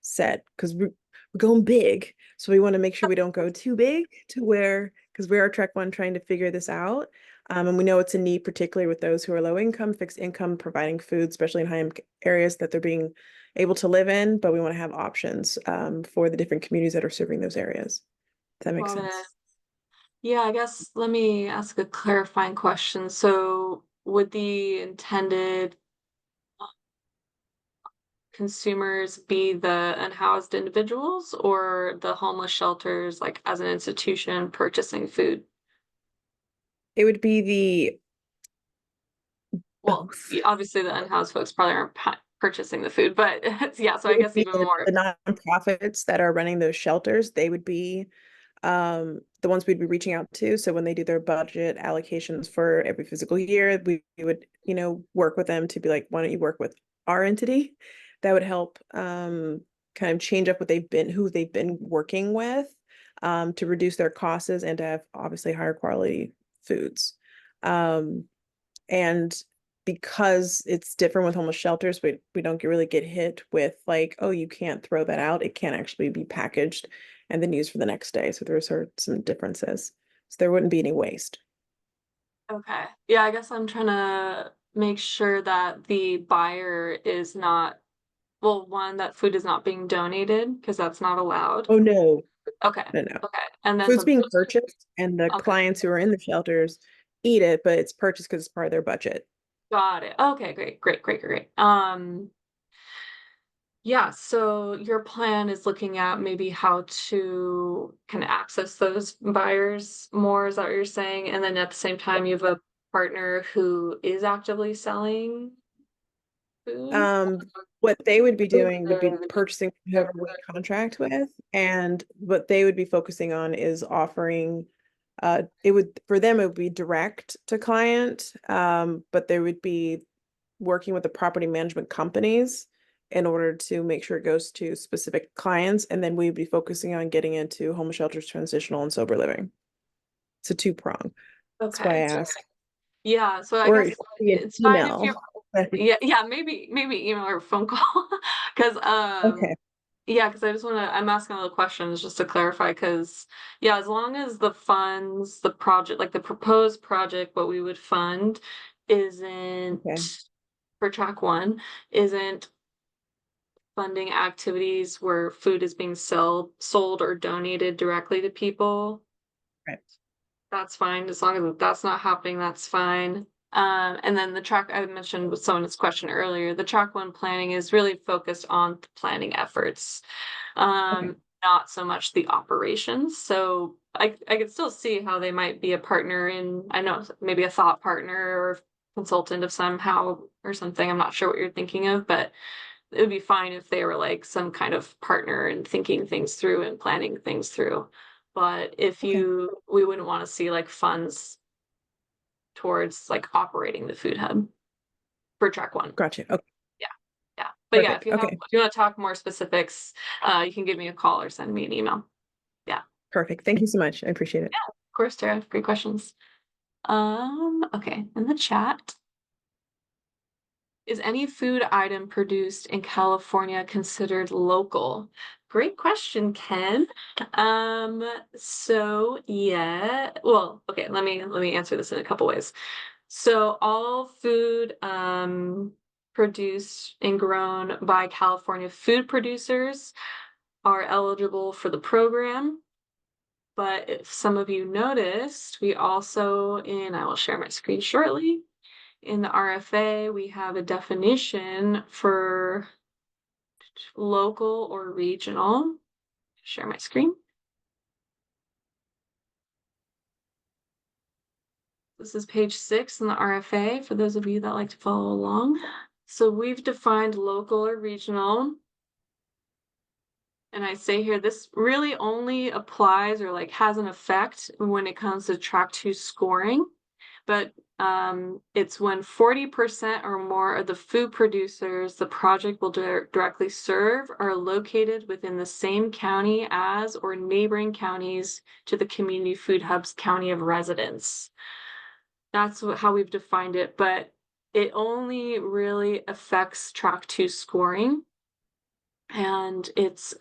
set? Because we're going big, so we want to make sure we don't go too big to where, because we are track one trying to figure this out, and we know it's a need, particularly with those who are low income, fixed income, providing food, especially in high income areas that they're being able to live in, but we want to have options for the different communities that are serving those areas. Does that make Got sense? it. Yeah, I guess let me ask a clarifying question. So would the intended consumers be the unhoused individuals or the homeless shelters, like as an institution purchasing food? It would be the Well, both. obviously the unhoused folks probably aren't purchasing the food, but yeah, so I It would guess be even more. the nonprofits that are running those shelters. They would be the ones we'd be reaching out to. So when they do their budget allocations for every physical year, we would, work with them to be like, why don't you work with our entity? That would help kind of change up who they've been working with, to reduce their costs and to have obviously higher quality foods. And because it's different with homeless shelters, we don't really get hit with like, oh, you can't throw that out. It can't actually be packaged and then used for the next day. So there's some differences. So there wouldn't be any waste. Okay. Yeah, I guess I'm trying to make sure that the buyer is not, well, one, that food is not being donated because that's not allowed. Oh, no, Okay. no. Okay. And then Food's being purchased and the Okay. clients who are in the shelters eat it, but it's purchased because it's part of their budget. Got it. Okay, great. Yeah, so your plan is looking at maybe how to kind of access those buyers more, is that what you're saying? And then at the same time, you have a partner who is actively selling food? What they would be doing would be purchasing whoever we contract with, and what they would be focusing on is offering, it would, for them, it would be direct to client, but they would be working with the property management companies in order to make sure it goes to specific clients, and then we'd be focusing on getting into homeless shelters, transitional, and sober living. It's a two-prong. That's why I asked. Yeah, so I Or guess via it's fine if email. you yeah, maybe email or phone call. Because Okay, yeah, because I just want to, I'm asking all the questions just to clarify, because yeah, as long as the funds, the project, like the proposed project, what we would fund isn't okay, for track one, isn't funding activities where food is being sold or donated directly to people. right. That's fine. As long as that's not happening, that's fine. And then the track I mentioned with someone's question earlier, the track one planning is really focused on the planning efforts, not so much the operations. So I could still see how they might be a partner in, I know, maybe a thought partner or consultant of somehow or something. I'm not sure what you're thinking of, but it would be fine if they were like some kind of partner in thinking things through and planning things through. But if Okay. we wouldn't want to see like funds towards like operating the food hub for track one. Gotcha. Okay, Yeah. But yeah, perfect. Okay, if you want to talk more specifics, you can give me a call or send me an email. perfect. Thank you so much. I appreciate it. Of course, Tara, great questions. Okay, in the chat. Is any food item produced in California considered local? Great question, Ken. So yeah, well, okay, let me answer this in a couple ways. So all food produced and grown by California food producers are eligible for the program. But if some of you noticed, we also, and I will share my screen shortly, in the RFA, we have a definition for local or regional. Share my screen. This is page 6 in the RFA for those of you that like to follow along. So we've defined local or regional. And I say here, this really only applies or like has an effect when it comes to track 2 scoring. But it's when 40% or more of the food producers the project will directly serve are located within the same county as or neighboring counties to the community food hub's county of residence. That's how we've defined it, but it only really affects track 2 scoring. And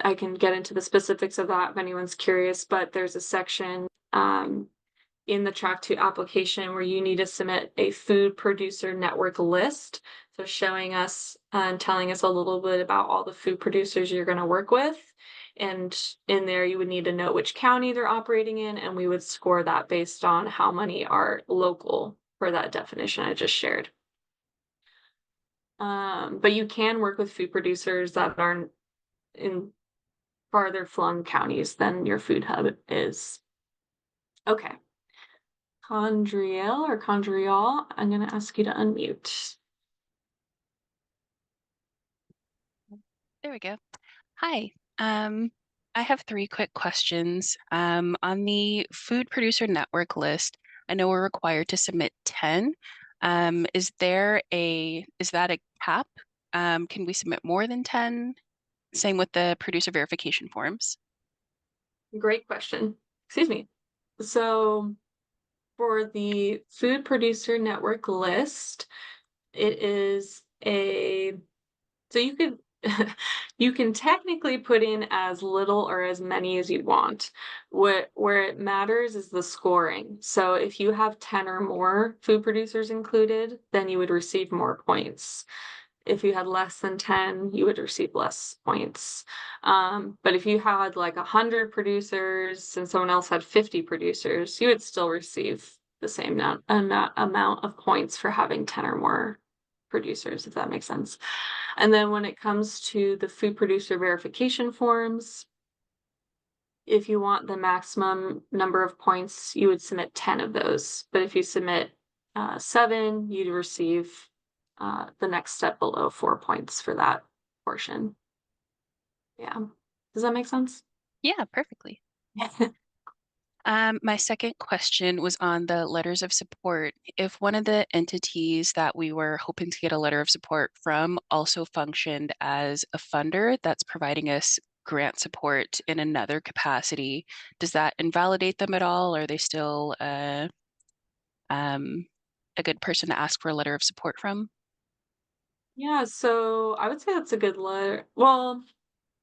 I can get into the specifics of that if anyone's curious, but there's a section in the track 2 application where you need to submit a food producer network list. So showing us and telling us a little bit about all the food producers you're going to work with. And in there, you would need to know which county they're operating in, and we would score that based on how many are local for that definition I just shared. But you can work with food producers that aren't in farther flung counties than your food hub is. Okay. Condriel or Condrial, I'm going to ask you to unmute. There we go. Hi. I have 3 quick questions. On the food producer network list, I know we're required to submit 10. Is that a cap? Can we submit more than 10? Same with the producer verification forms. Great question. Excuse me. So for the food producer network list, it is so you could you can technically put in as little or as many as you want. Where it matters is the scoring. So if you have 10 or more food producers included, then you would receive more points. If you had less than 10, you would receive less points. But if you had like 100 producers and someone else had 50 producers, you would still receive the same amount of points for having 10 or more producers, if that makes sense. And then when it comes to the food producer verification forms, if you want the maximum number of points, you would submit 10 of those. But if you submit 7, you'd receive the next step below 4 points for that portion. Yeah. Does that make sense? Yeah, perfectly. My second question was on the letters of support. If one of the entities that we were hoping to get a letter of support from also functioned as a funder that's providing us grant support in another capacity, does that invalidate them at all? Or are they still a good person to ask for a letter of support from? Yeah, so I would say that's a good letter. Well,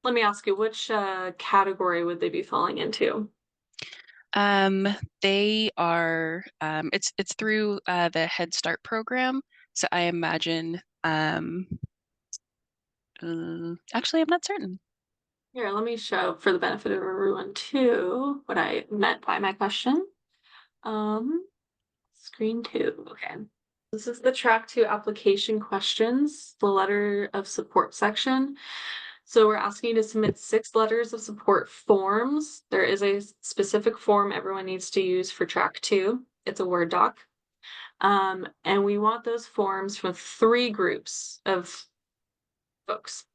let me ask you, which category would they be falling into? They are it's through the Head Start program. So I imagine actually I'm not certain. Here, let me show for the benefit of everyone too what I meant by my question. Screen 2, okay. This is the track 2 application questions, the letter of support section. So we're asking you to submit 6 letters of support forms. There is a specific form everyone needs to use for track 2. It's a Word doc. And we want those forms from 3 groups of folks.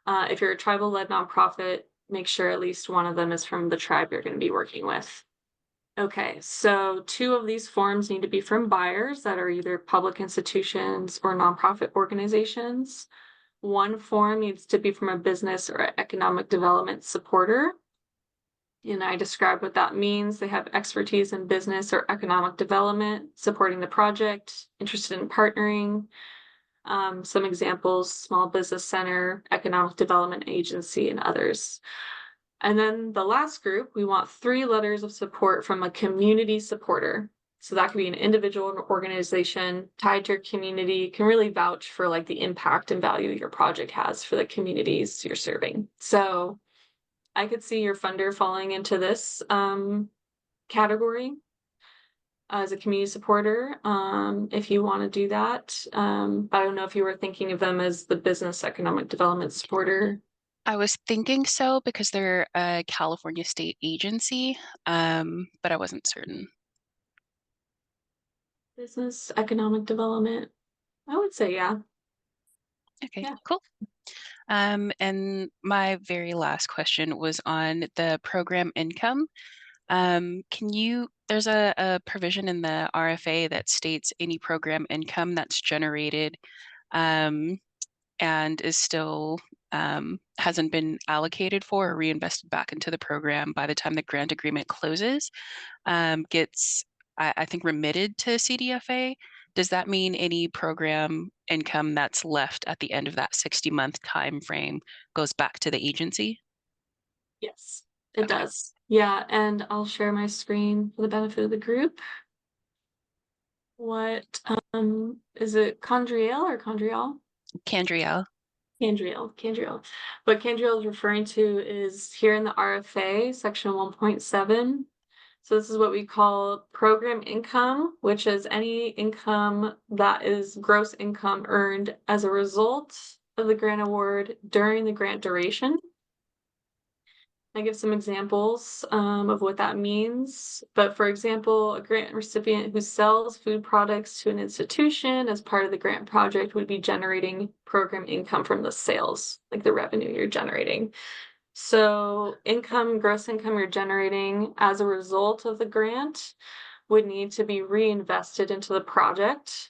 If you're a tribal-led nonprofit, make sure at least one of them is from the tribe you're going to be working with. Okay, so 2 of these forms need to be from buyers that are either public institutions or nonprofit organizations. 1 form needs to be from a business or economic development supporter. And I describe what that means. They have expertise in business or economic development, supporting the project, interested in partnering. Some examples: small business center, economic development agency, and others. And then the last group, we want 3 letters of support from a community supporter. So that could be an individual or organization tied to your community, can really vouch for like the impact and value your project has for the communities you're serving. So I could see your funder falling into this category as a community supporter, if you want to do that. But I don't know if you were thinking of them as the business economic development supporter. I was thinking so because they're a California state agency, but I wasn't certain. Business economic development, I would say, yeah. Okay, Yeah. cool. And my very last question was on the program income. There's a provision in the RFA that states any program income that's generated and is still hasn't been allocated for or reinvested back into the program by the time the grant agreement closes gets, I think, remitted to CDFA. Does that mean any program income that's left at the end of that 60-month time frame goes back to the agency? Yes, it Okay. does. Yeah, and I'll share my screen for the benefit of the group. What is it, Condriel or Condrial? Candriel. Candriel. What Candriel is referring to is here in the RFA, section 1.7. So this is what we call program income, which is any income that is gross income earned as a result of the grant award during the grant duration. I give some examples of what that means. But for example, a grant recipient who sells food products to an institution as part of the grant project would be generating program income from the sales, like the revenue you're generating. So income, gross income you're generating as a result of the grant would need to be reinvested into the project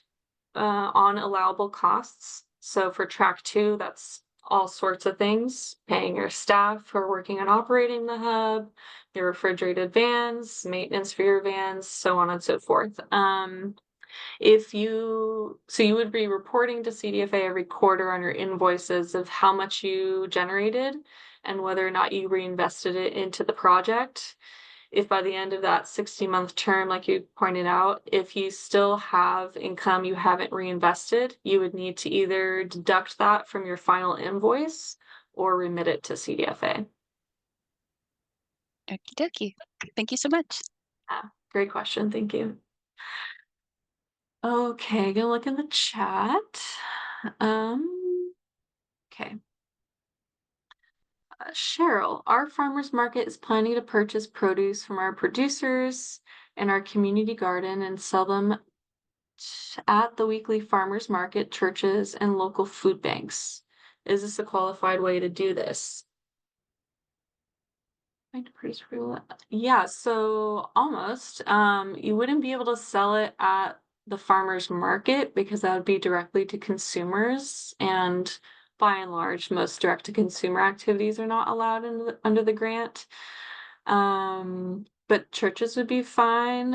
on allowable costs. So for track 2, that's all sorts of things: paying your staff who are working on operating the hub, your refrigerated vans, maintenance for your vans, so on and so forth. You would be reporting to CDFA every quarter on your invoices of how much you generated and whether or not you reinvested it into the project. If by the end of that 60-month term, like you pointed out, if you still have income you haven't reinvested, you would need to either deduct that from your final invoice or remit it to CDFA. Okie dokie. Thank you so much. Yeah, great question. Thank you. Okay, gonna look in the chat. Okay. Cheryl, our farmers market is planning to purchase produce from our producers in our community garden and sell them at the weekly farmers market, churches, and local food banks. Is this a qualified way to do this? Yeah, so almost. You wouldn't be able to sell it at the farmers market because that would be directly to consumers, and by and large, most direct to consumer activities are not allowed under the grant. But churches would be fine.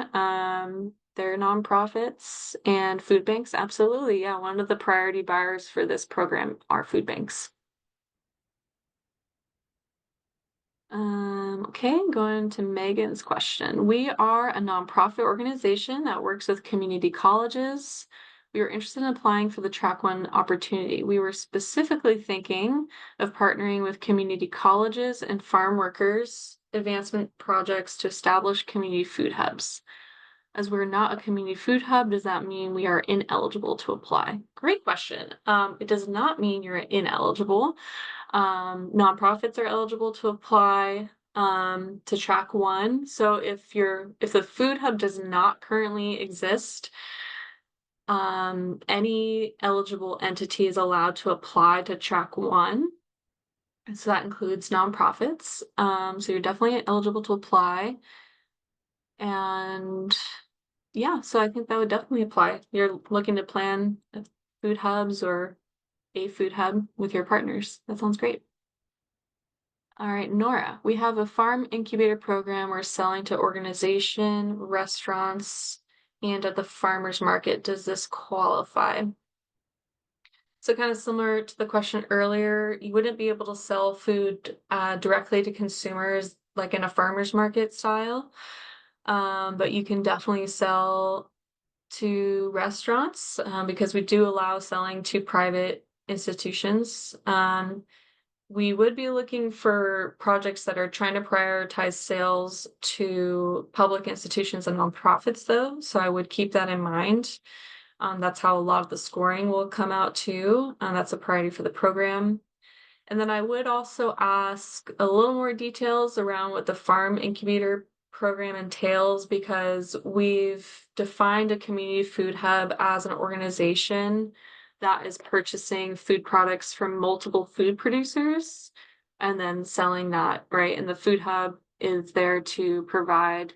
They're nonprofits, and food banks, absolutely. Yeah, one of the priority buyers for this program are food banks. Okay, going to Megan's question. We are a nonprofit organization that works with community colleges. We were interested in applying for the Track One opportunity. We were specifically thinking of partnering with community colleges and farm workers advancement projects to establish community food hubs. As we're not a community food hub, does that mean we are ineligible to apply? Great question. It does not mean you're ineligible. Nonprofits are eligible to apply to Track One. So if the food hub does not currently exist, any eligible entity is allowed to apply to Track One. So that includes nonprofits. So you're definitely eligible to apply. And yeah, so I think that would definitely apply. You're looking to plan food hubs or a food hub with your partners. That sounds great. All right, Nora, we have a farm incubator program we're selling to organization, restaurants, and at the farmer's market. Does this qualify? So kind of similar to the question earlier, you wouldn't be able to sell food directly to consumers like in a farmer's market style, but you can definitely sell to restaurants because we do allow selling to private institutions. We would be looking for projects that are trying to prioritize sales to public institutions and nonprofits, though. So I would keep that in mind. That's how a lot of the scoring will come out too. That's a priority for the program. And then I would also ask a little more details around what the farm incubator program entails, because we've defined a community food hub as an organization that is purchasing food products from multiple food producers and then selling that, right? And the food hub is there to provide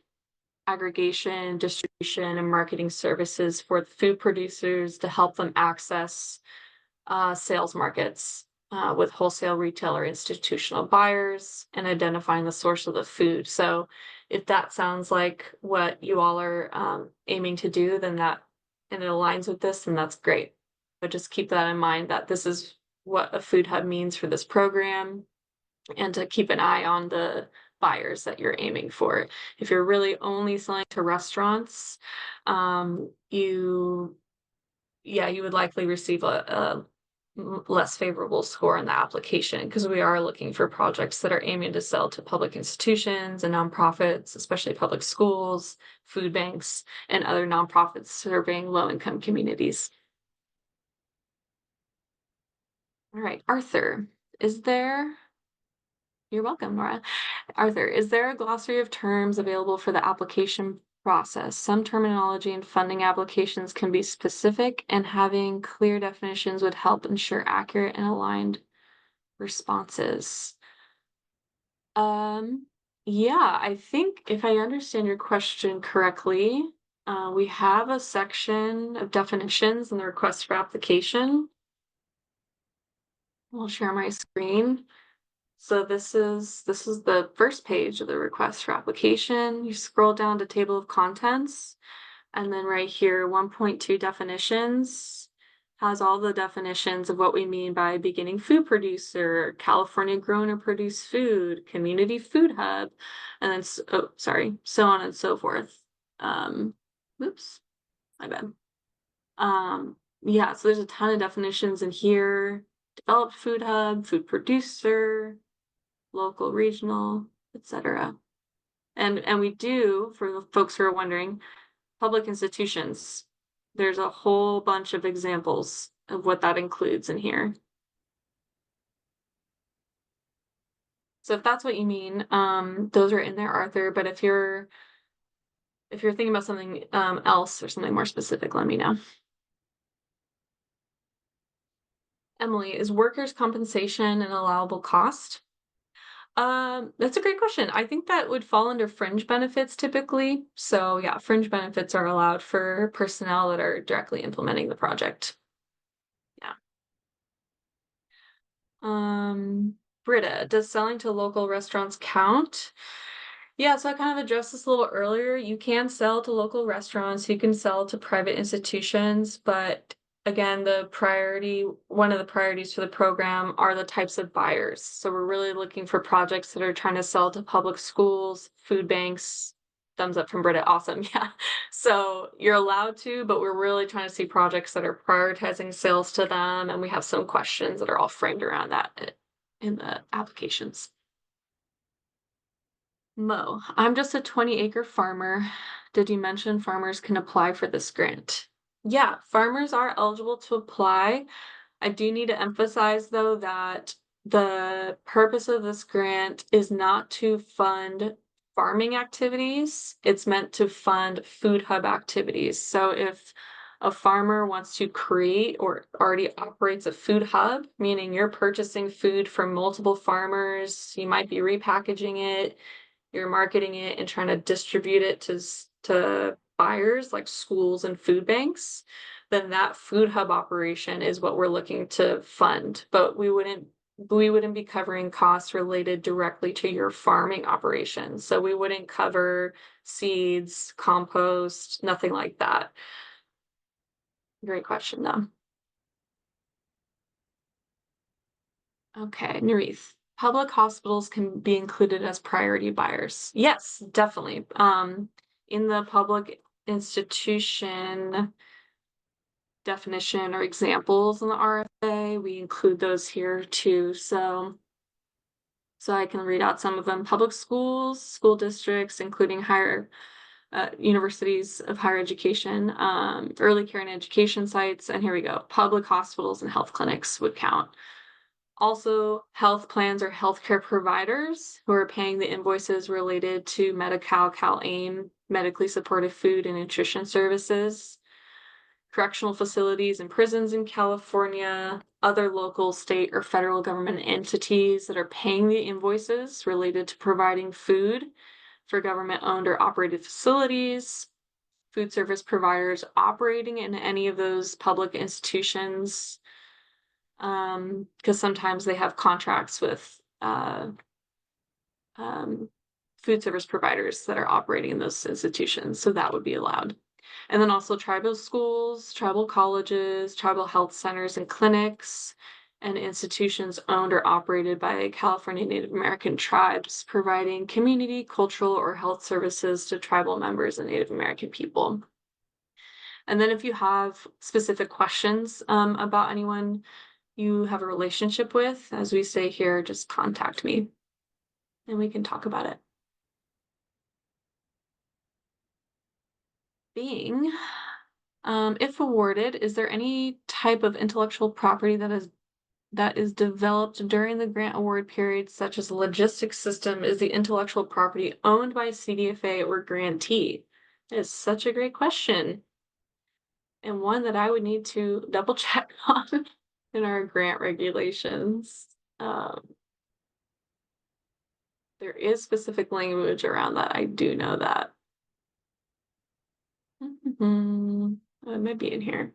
aggregation, distribution, and marketing services for the food producers to help them access sales markets with wholesale, retail, or institutional buyers, and identifying the source of the food. So if that sounds like what you all are aiming to do, then and it aligns with this, then that's great. But just keep that in mind that this is what a food hub means for this program, and to keep an eye on the buyers that you're aiming for. If you're really only selling to restaurants, you would likely receive a less favorable score in the application, because we are looking for projects that are aiming to sell to public institutions and nonprofits, especially public schools, food banks, and other nonprofits serving low-income communities. All right, Arthur, you're welcome, Nora. Arthur, is there a glossary of terms available for the application process? Some terminology and funding applications can be specific, and having clear definitions would help ensure accurate and aligned responses. Yeah, I think if I understand your question correctly, we have a section of definitions in the request for application. I'll share my screen. So this is the first page of the request for application. You scroll down to table of contents, and then right here, 1.2 definitions has all the definitions of what we mean by beginning food producer, California grown or produced food, community food hub, and then, so on and so forth. Oops, my bad. Yeah, so there's a ton of definitions in here. Developed food hub, food producer, local, regional, etc. And we do, for the folks who are wondering, public institutions. There's a whole bunch of examples of what that includes in here. So if that's what you mean, those are in there, Arthur. But if you're If you're thinking about something else or something more specific, let me know. Emily, is workers' compensation an allowable cost? That's a great question. I think that would fall under fringe benefits typically. So yeah, fringe benefits are allowed for personnel that are directly implementing the project. Yeah. Britta, does selling to local restaurants count? Yeah, so I kind of addressed this a little earlier. You can sell to local restaurants, you can sell to private institutions, but again, one of the priorities for the program are the types of buyers. So we're really looking for projects that are trying to sell to public schools, food banks. Thumbs up from Britta, awesome, yeah. So you're allowed to, but we're really trying to see projects that are prioritizing sales to them, and we have some questions that are all framed around that in the applications. Mo, I'm just a 20-acre farmer. Did you mention farmers can apply for this grant? Yeah, farmers are eligible to apply. I do need to emphasize, though, that the purpose of this grant is not to fund farming activities. It's meant to fund food hub activities. So if a farmer wants to create or already operates a food hub, meaning you're purchasing food from multiple farmers, you might be repackaging it, you're marketing it and trying to distribute it to buyers like schools and food banks, then that food hub operation is what we're looking to fund. But we wouldn't be covering costs related directly to your farming operations. So we wouldn't cover seeds, compost, nothing like that. Great question though. Okay, Narith. Public hospitals can be included as priority buyers. Yes, definitely. In the public institution definition or examples in the RFA, we include those here too. So I can read out some of them. Public schools, school districts, including higher universities of higher education, early care and education sites, and here we go. Public hospitals and health clinics would count. Also, health plans or healthcare providers who are paying the invoices related to Medi-Cal, CalAIM, medically supported food and nutrition services, correctional facilities and prisons in California, other local, state, or federal government entities that are paying the invoices related to providing food for government-owned or operated facilities, food service providers operating in any of those public institutions, because sometimes they have contracts with food service providers that are operating in those institutions, so that would be allowed. And then also tribal schools, tribal colleges, tribal health centers and clinics, and institutions owned or operated by California Native American tribes, providing community, cultural, or health services to tribal members and Native American people. And then if you have specific questions about anyone you have a relationship with, as we say here, just contact me and we can talk about it. Being, if awarded, is there any type of intellectual property that is developed during the grant award period, such as a logistics system? Is the intellectual property owned by CDFA or grantee? That is such a great question, and one that I would need to double check on in our grant regulations. There is specific language around that. I do know that. It might be in here.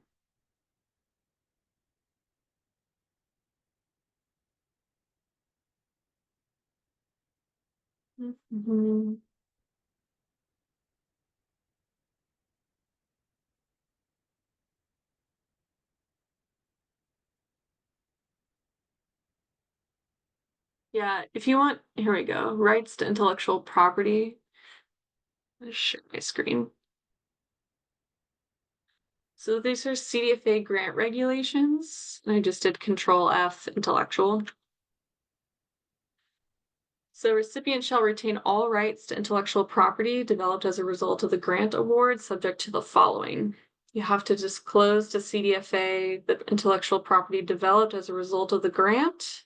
Yeah, if you want, here we go. Rights to intellectual property. Let's share my screen. So these are CDFA grant regulations. I just did Control F intellectual. So recipients shall retain all rights to intellectual property developed as a result of the grant award, subject to the following. You have to disclose to CDFA the intellectual property developed as a result of the grant,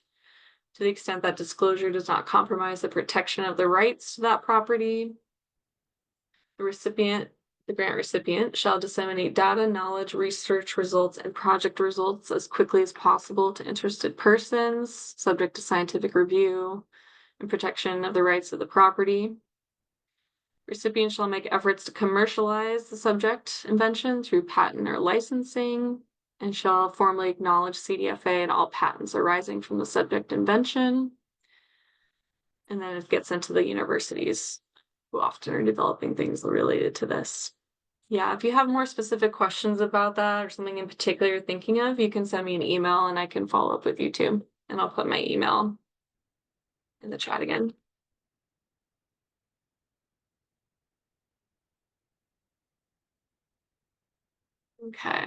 to the extent that disclosure does not compromise the protection of the rights to that property. the grant recipient shall disseminate data, knowledge, research results, and project results as quickly as possible to interested persons, subject to scientific review and protection of the rights of the property. Recipient shall make efforts to commercialize the subject invention through patent or licensing, and shall formally acknowledge CDFA and all patents arising from the subject invention. And then it gets into the universities who often are developing things related to this. Yeah, if you have more specific questions about that or something in particular you're thinking of, you can send me an email and I can follow up with you too. And I'll put my email in the chat again. Okay.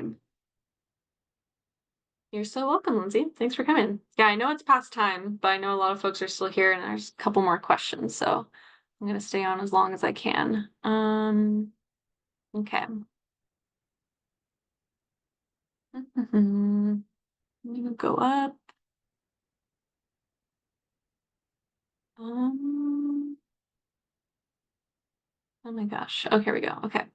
You're so welcome, Lindsay. Thanks for coming. Yeah, I know it's past time, but I know a lot of folks are still here and there's a couple more questions, so I'm gonna stay on as long as I can. Okay. I'm gonna go up. Oh my gosh. Okay, here we go. Okay.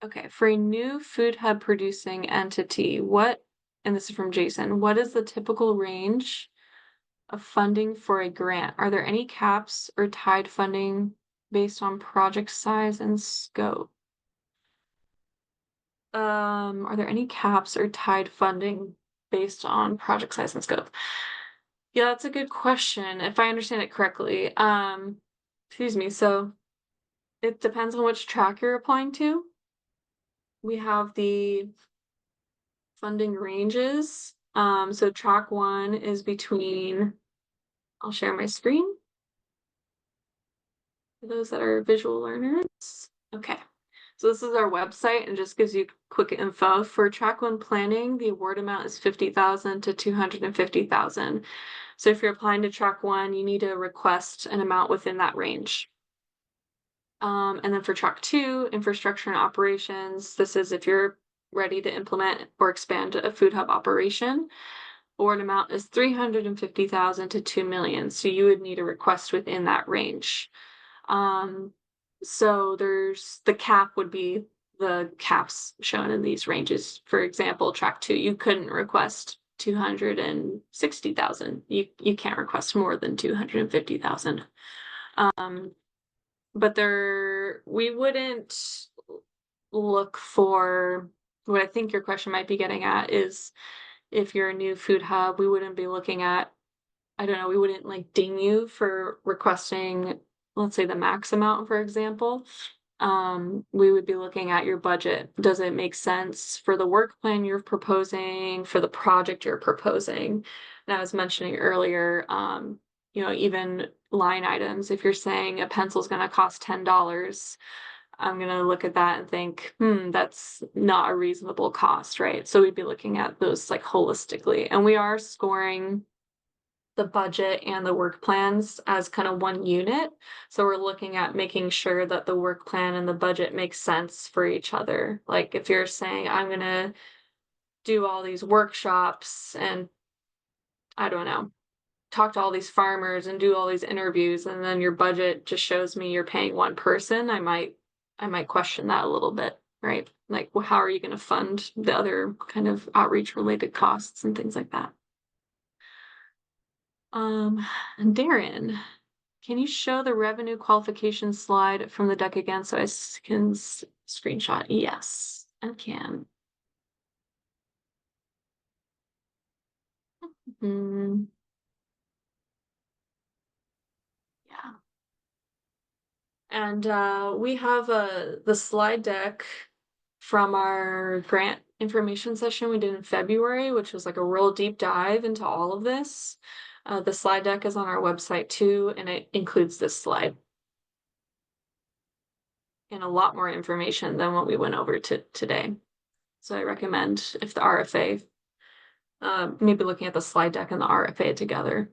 Okay, for a new food hub producing entity, and this is from Jason, what is the typical range of funding for a grant? Are there any caps or tied funding based on project size and scope? Are there any caps or tied funding based on project size and scope? Yeah, that's a good question. If I understand it correctly, excuse me, so it depends on which track you're applying to. We have the funding ranges. So track 1 is between, I'll share my screen for those that are visual learners. Okay, so this is our website and just gives you quick info. For track 1 planning, the award amount is $50,000 to $250,000. So if you're applying to track 1, you need to request an amount within that range. And then for track 2, infrastructure and operations, this is if you're ready to implement or expand a food hub operation. Award amount is $350,000 to $2 million. So you would need a request within that range. So there's the cap would be the caps shown in these ranges. For example, track 2, you couldn't request 260,000. You can't request more than 250,000. But we wouldn't look for, what I think your question might be getting at is if you're a new food hub, we wouldn't be looking at, I don't know, we wouldn't like ding you for requesting, let's say the max amount, for example. We would be looking at your budget. Does it make sense for the work plan you're proposing, for the project you're proposing? And I was mentioning earlier, even line items, if you're saying a pencil is going to cost $10, I'm going to look at that and think, that's not a reasonable cost, right? So we'd be looking at those like holistically, and we are scoring the budget and the work plans as kind of one unit. So we're looking at making sure that the work plan and the budget makes sense for each other. Like if you're saying, I'm going to do all these workshops and I don't know, talk to all these farmers and do all these interviews, and then your budget just shows me you're paying one person, I might question that a little bit, right? Like, well, how are you going to fund the other kind of outreach related costs and things like that? And Darren, can you show the revenue qualification slide from the deck again so I can screenshot? Yes, I can. Yeah. And we have the slide deck from our grant information session we did in February, which was like a real deep dive into all of this. The slide deck is on our website too, and it includes this slide and a lot more information than what we went over today. So I recommend, if the RFA, maybe looking at the slide deck and the RFA together.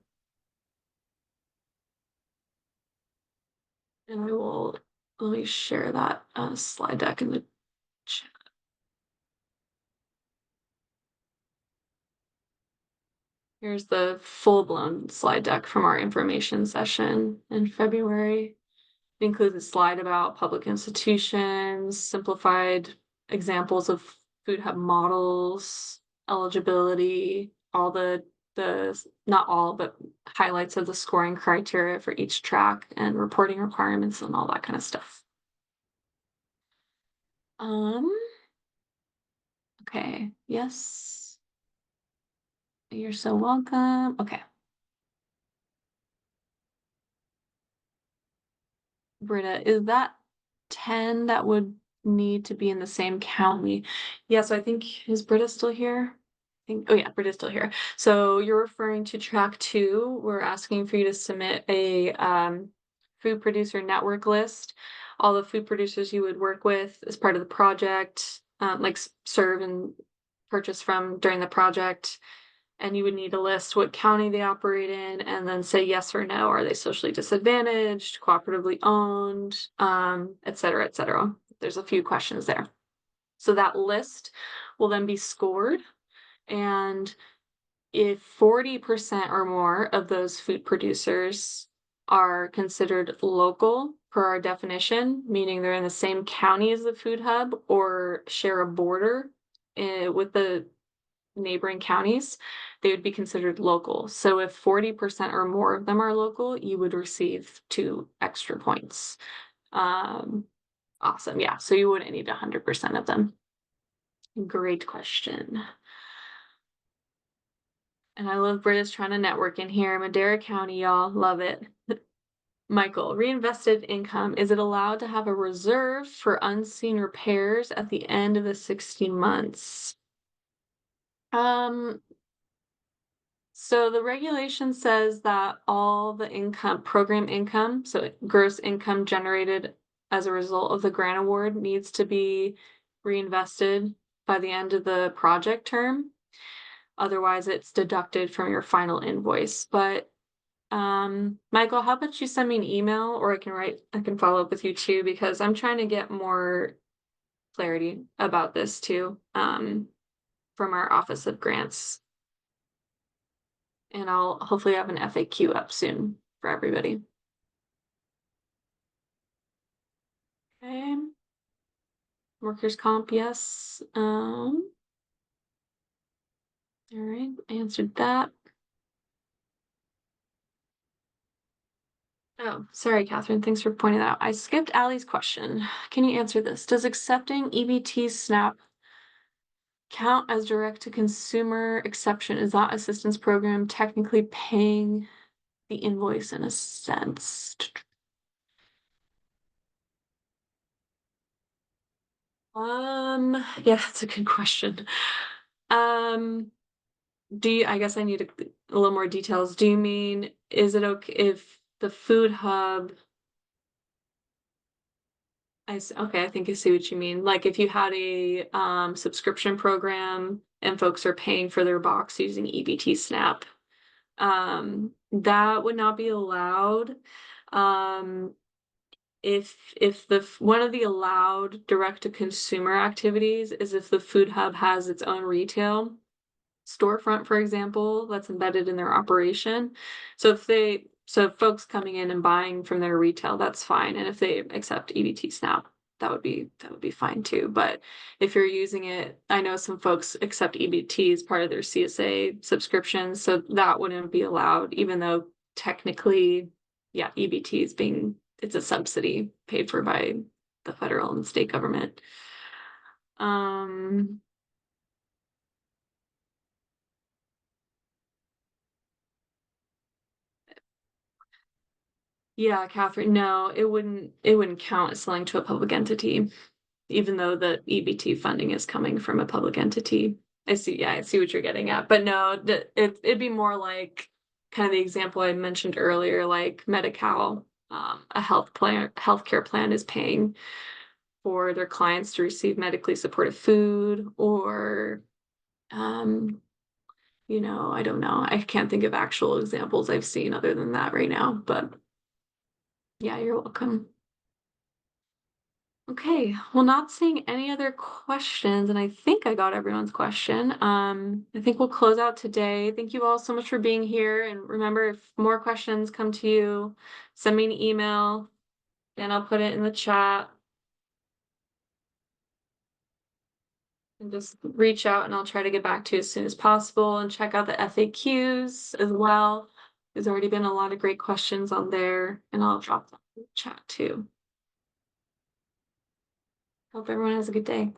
And let me share that slide deck in the chat. Here's the full-blown slide deck from our information session in February. It includes a slide about public institutions, simplified examples of food hub models, eligibility, all the not all, but highlights of the scoring criteria for each track and reporting requirements and all that kind of stuff. Okay, yes. You're so welcome. Okay. Britta, is that 10 that would need to be in the same county? Yeah, so I think, is Britta still here? Oh yeah, Britta's still here. So you're referring to track 2. We're asking for you to submit a food producer network list. All the food producers you would work with as part of the project, like serve and purchase from during the project. And you would need to list what county they operate in and then say yes or no. Are they socially disadvantaged, cooperatively owned, et cetera, et cetera. There's a few questions there. So that list will then be scored. And if 40% or more of those food producers are considered local per our definition, meaning they're in the same county as the food hub or share a border with the neighboring counties, they would be considered local. So if 40% or more of them are local, you would receive 2 extra points. Awesome. Yeah. So you wouldn't need 100% of them. Great question. And I love Britta's trying to network in here. Madera County, y'all. Love it. Michael, reinvested income. Is it allowed to have a reserve for unseen repairs at the end of the 16 months? So the regulation says that all the income, program income, so gross income generated as a result of the grant award needs to be reinvested by the end of the project term. Otherwise, it's deducted from your final invoice. But Michael, how about you send me an email, or I can follow up with you too, because I'm trying to get more clarity about this too, from our Office of Grants. And I'll hopefully have an FAQ up soon for everybody. Okay. Workers' comp, yes. All right, answered that. Oh, sorry, Catherine. Thanks for pointing that out. I skipped Allie's question. Can you answer this? Does accepting EBT SNAP count as direct to consumer exception? Is that assistance program technically paying the invoice in a sense? Yeah, that's a good question. I guess I need a little more details. Do you mean, is it okay if the food hub, okay, I think I see what you mean. Like if you had a subscription program and folks are paying for their box using EBT SNAP, that would not be allowed. If one of the allowed direct to consumer activities is if the food hub has its own retail storefront, for example, that's embedded in their operation. So if folks coming in and buying from their retail, that's fine. And if they accept EBT SNAP, that would be fine too. But if you're using it, I know some folks accept EBT as part of their CSA subscription, so that wouldn't be allowed, even though technically, yeah, EBT it's a subsidy paid for by the federal and state government. Yeah, Catherine, no, it wouldn't count as selling to a public entity, even though the EBT funding is coming from a public entity. I see what you're getting at. But no, it'd be more like kind of the example I mentioned earlier, like Medi-Cal, a healthcare plan is paying for their clients to receive medically supported food, or I don't know. I can't think of actual examples I've seen other than that right now, but yeah, you're welcome. Okay, well, not seeing any other questions, and I think I got everyone's question. I think we'll close out today. Thank you all so much for being here. And remember, if more questions come to you, send me an email and I'll put it in the chat. And just reach out and I'll try to get back to you as soon as possible, and check out the FAQs as well. There's already been a lot of great questions on there, and I'll drop them in the chat too. Hope everyone has a good day.